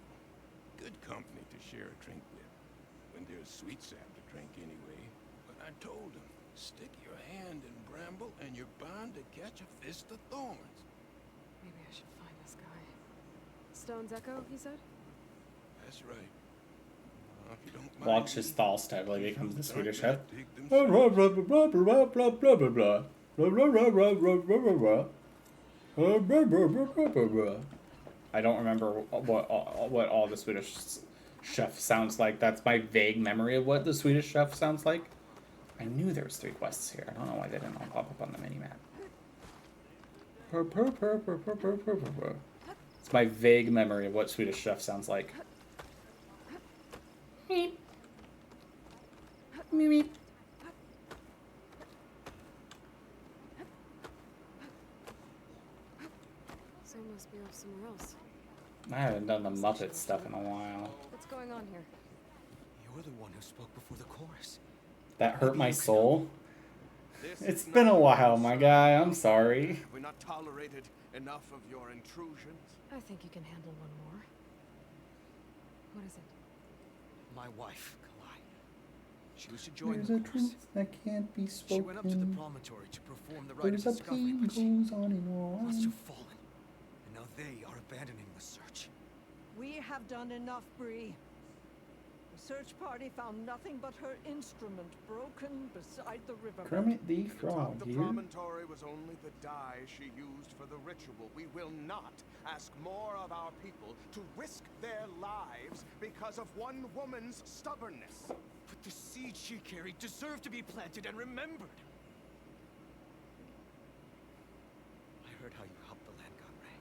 Good company to share a drink with. When there's sweet sap to drink anyway. But I told him, stick your hand in bramble and you're bound to catch a fist of thorns. Maybe I should find this guy. Stone's Echo, he said? That's right. If you don't mind Watch his Thal steadily becomes the Swedish chef. I don't remember what all the Swedish chef sounds like. That's my vague memory of what the Swedish chef sounds like. I knew there was 3 quests here. I don't know why they didn't all pop up on the minimap. It's my vague memory of what Swedish chef sounds like. Meep. Meep. Someone must be off somewhere else. I haven't done the Muppet stuff in a while. What's going on here? You're the one who spoke before the chorus. That hurt my soul. It's been a while, my guy. I'm sorry. Have we not tolerated enough of your intrusions? I think you can handle one more. What is it? My wife, Kalai. She was to join There's the a chorus. truth that can't be spoken. She went up to the promontory to perform the rite of There's a discovery, pain but she goes on and on. must have fallen. And now they are abandoning the search. We have done enough, Bree. The search party found nothing but her instrument broken beside the river. Kermit the Frog The here. promontory was only the dye she used for the ritual. We will not ask more of our people to risk their lives because of one woman's stubbornness. But the seed she carried deserved to be planted and remembered. I heard how you helped the land god Ray.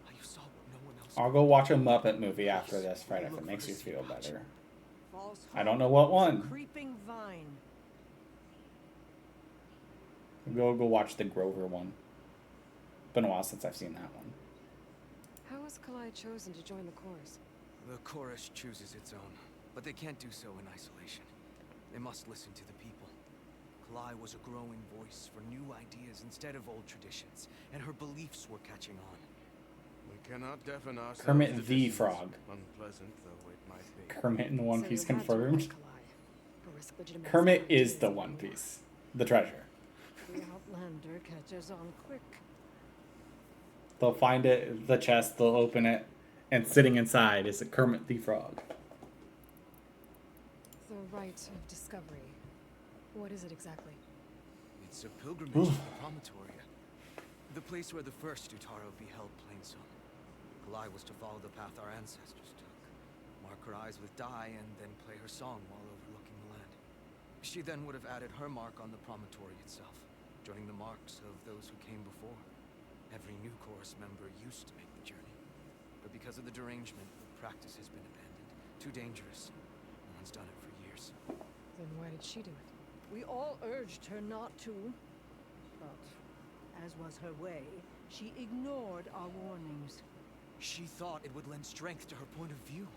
How you saw what no one else. I'll go watch a Muppet movie after this, Fred, if it makes you feel better. false I don't know hope what is a one. creeping vine. Go watch the Grover one. Been a while since I've seen that one. How was Kalai chosen to join the chorus? The chorus chooses its own, but they can't do so in isolation. They must listen to the people. Kalai was a growing voice for new ideas instead of old traditions, and her beliefs were catching on. We cannot deafen ourselves Kermit to the distance, Frog. unpleasant though it might be. Kermit in the One So Piece you had to join confirmed. Kalai, or risk legitimate Kermit is security the in One war. Piece. The treasure. The Outlander catches on quick. They'll find it, the chest, they'll open it, and sitting inside is a Kermit the Frog. The rite of discovery. What is it exactly? It's a pilgrimage to the Promontoria, the place where the first Utaro beheld Plainsong. Kalai was to follow the path our ancestors took, mark her eyes with dye, and then play her song while overlooking the land. She then would have added her mark on the promontory itself, joining the marks of those who came before. Every new chorus member used to make the journey, but because of the derangement, the practice has been abandoned. Too dangerous. No one's done it for years. Then why did she do it? We all urged her not to, but as was her way, she ignored our warnings. She thought it would lend strength to her point of view.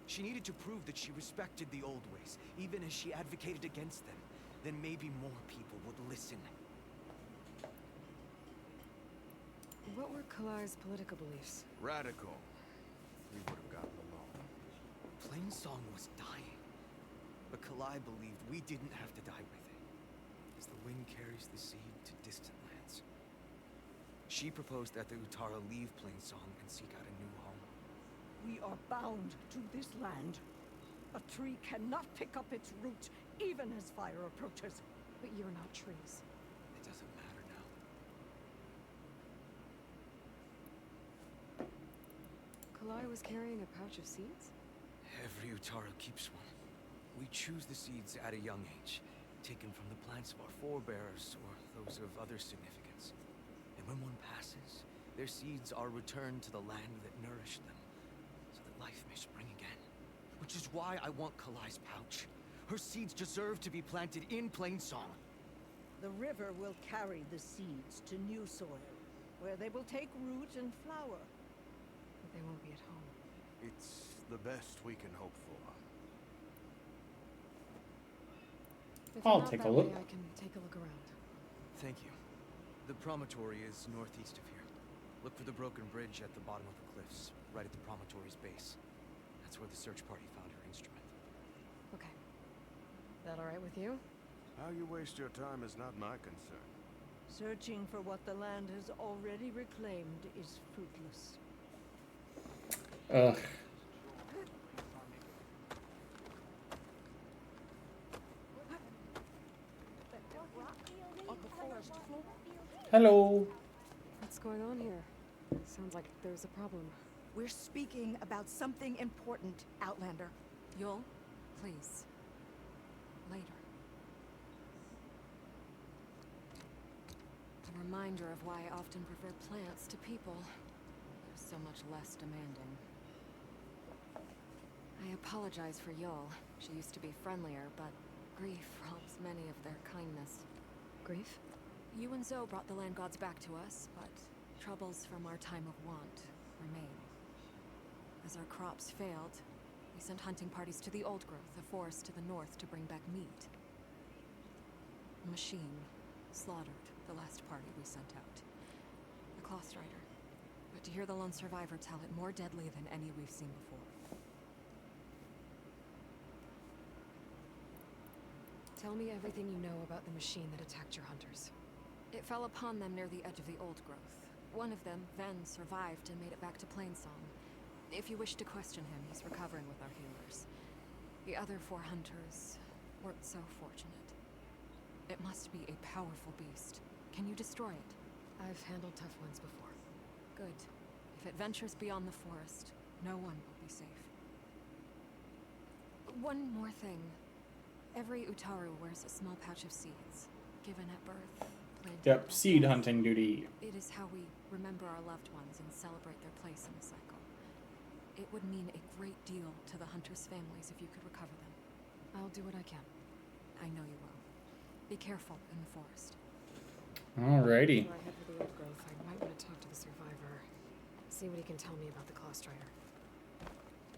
She needed to prove that she respected the old ways, even as she advocated against them. Then maybe more people would listen. What were Kalai's political beliefs? Radical. We would have gotten along. Plainsong was dying, but Kalai believed we didn't have to die with it, as the wind carries the seed to distant lands. She proposed that the Utara leave Plainsong and seek out a new home. We are bound to this land. A tree cannot pick up its roots, even as fire approaches. But you're not trees. It doesn't matter now. Kalai was carrying a pouch of seeds? Every Utara keeps one. We choose the seeds at a young age, taken from the plants of our forebears or those of other significance. And when one passes, their seeds are returned to the land that nourished them, so that life may spring again. Which is why I want Kalai's pouch. Her seeds deserve to be planted in Plainsong. The river will carry the seeds to new soil, where they will take root and flower. But they won't be at home. It's the best we can hope for. If I'll you're not take a that look. way, I can take a look around. Thank you. The promontory is northeast of here. Look for the broken bridge at the bottom of the cliffs, right at the promontory's base. That's where the search party found her instrument. Okay. That all right with you? How you waste your time is not my concern. Searching for what the land has already reclaimed is fruitless. Ugh. Hello. What's going on here? Sounds like there's a problem. We're speaking about something important, Outlander. Yul, please. Later. A reminder of why I often prefer plants to people. They're so much less demanding. I apologize for Yul. She used to be friendlier, but grief robs many of their kindness. Grief? You and Zoe brought the land gods back to us, but troubles from our time of want remain. As our crops failed, we sent hunting parties to the Old Growth, a forest to the north, to bring back meat. A machine slaughtered the last party we sent out. A cloth strider. But to hear the lone survivor tell it, more deadly than any we've seen before. Tell me everything you know about the machine that attacked your hunters. It fell upon them near the edge of the Old Growth. One of them, Ven, survived and made it back to Plainsong. If you wish to question him, he's recovering with our healers. The other 4 hunters weren't so fortunate. It must be a powerful beast. Can you destroy it? I've handled tough ones before. Good. If it ventures beyond the forest, no one will be safe. One more thing. Every Utaru wears a small pouch of seeds, given at birth. Yep, seed hunting duty. It is how we remember our loved ones and celebrate their place in the cycle. It would mean a great deal to the hunters' families if you could recover them. I'll do what I can. I know you will. Be careful in the forest. Alrighty. Before I head for the old growth, I might want to talk to the survivor. See what he can tell me about the Claw Strider.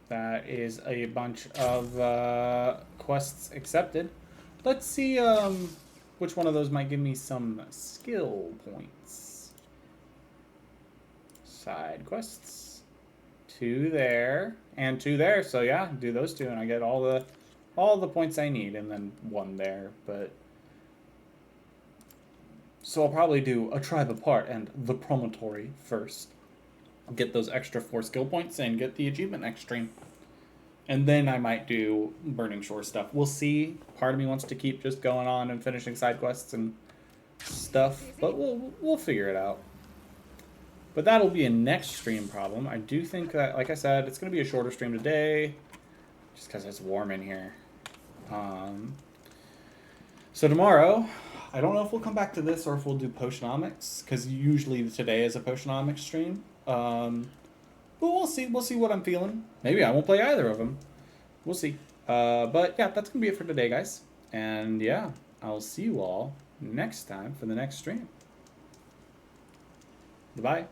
That is a bunch of quests accepted. Let's see which one of those might give me some skill points. Side quests. 2 there and 2 there. So yeah, do those 2 and I get all the points I need, and then 1 there. But so I'll probably do a tribe apart and the promontory first. Get those extra 4 skill points and get the achievement next stream. And then I might do Burning Shore stuff. We'll see. Part of me wants to keep just going on and finishing side quests and stuff, but we'll figure it out. But that'll be a next stream problem. I do think that, like I said, it's going to be a shorter stream today, just because it's warm in here. So tomorrow, I don't know if we'll come back to this or if we'll do Potionomics, because usually today is a Potionomics stream. But we'll see. We'll see what I'm feeling. Maybe I won't play either of them. We'll see. But yeah, that's going to be it for today, guys. And yeah, I'll see you all next time for the next stream. Goodbye.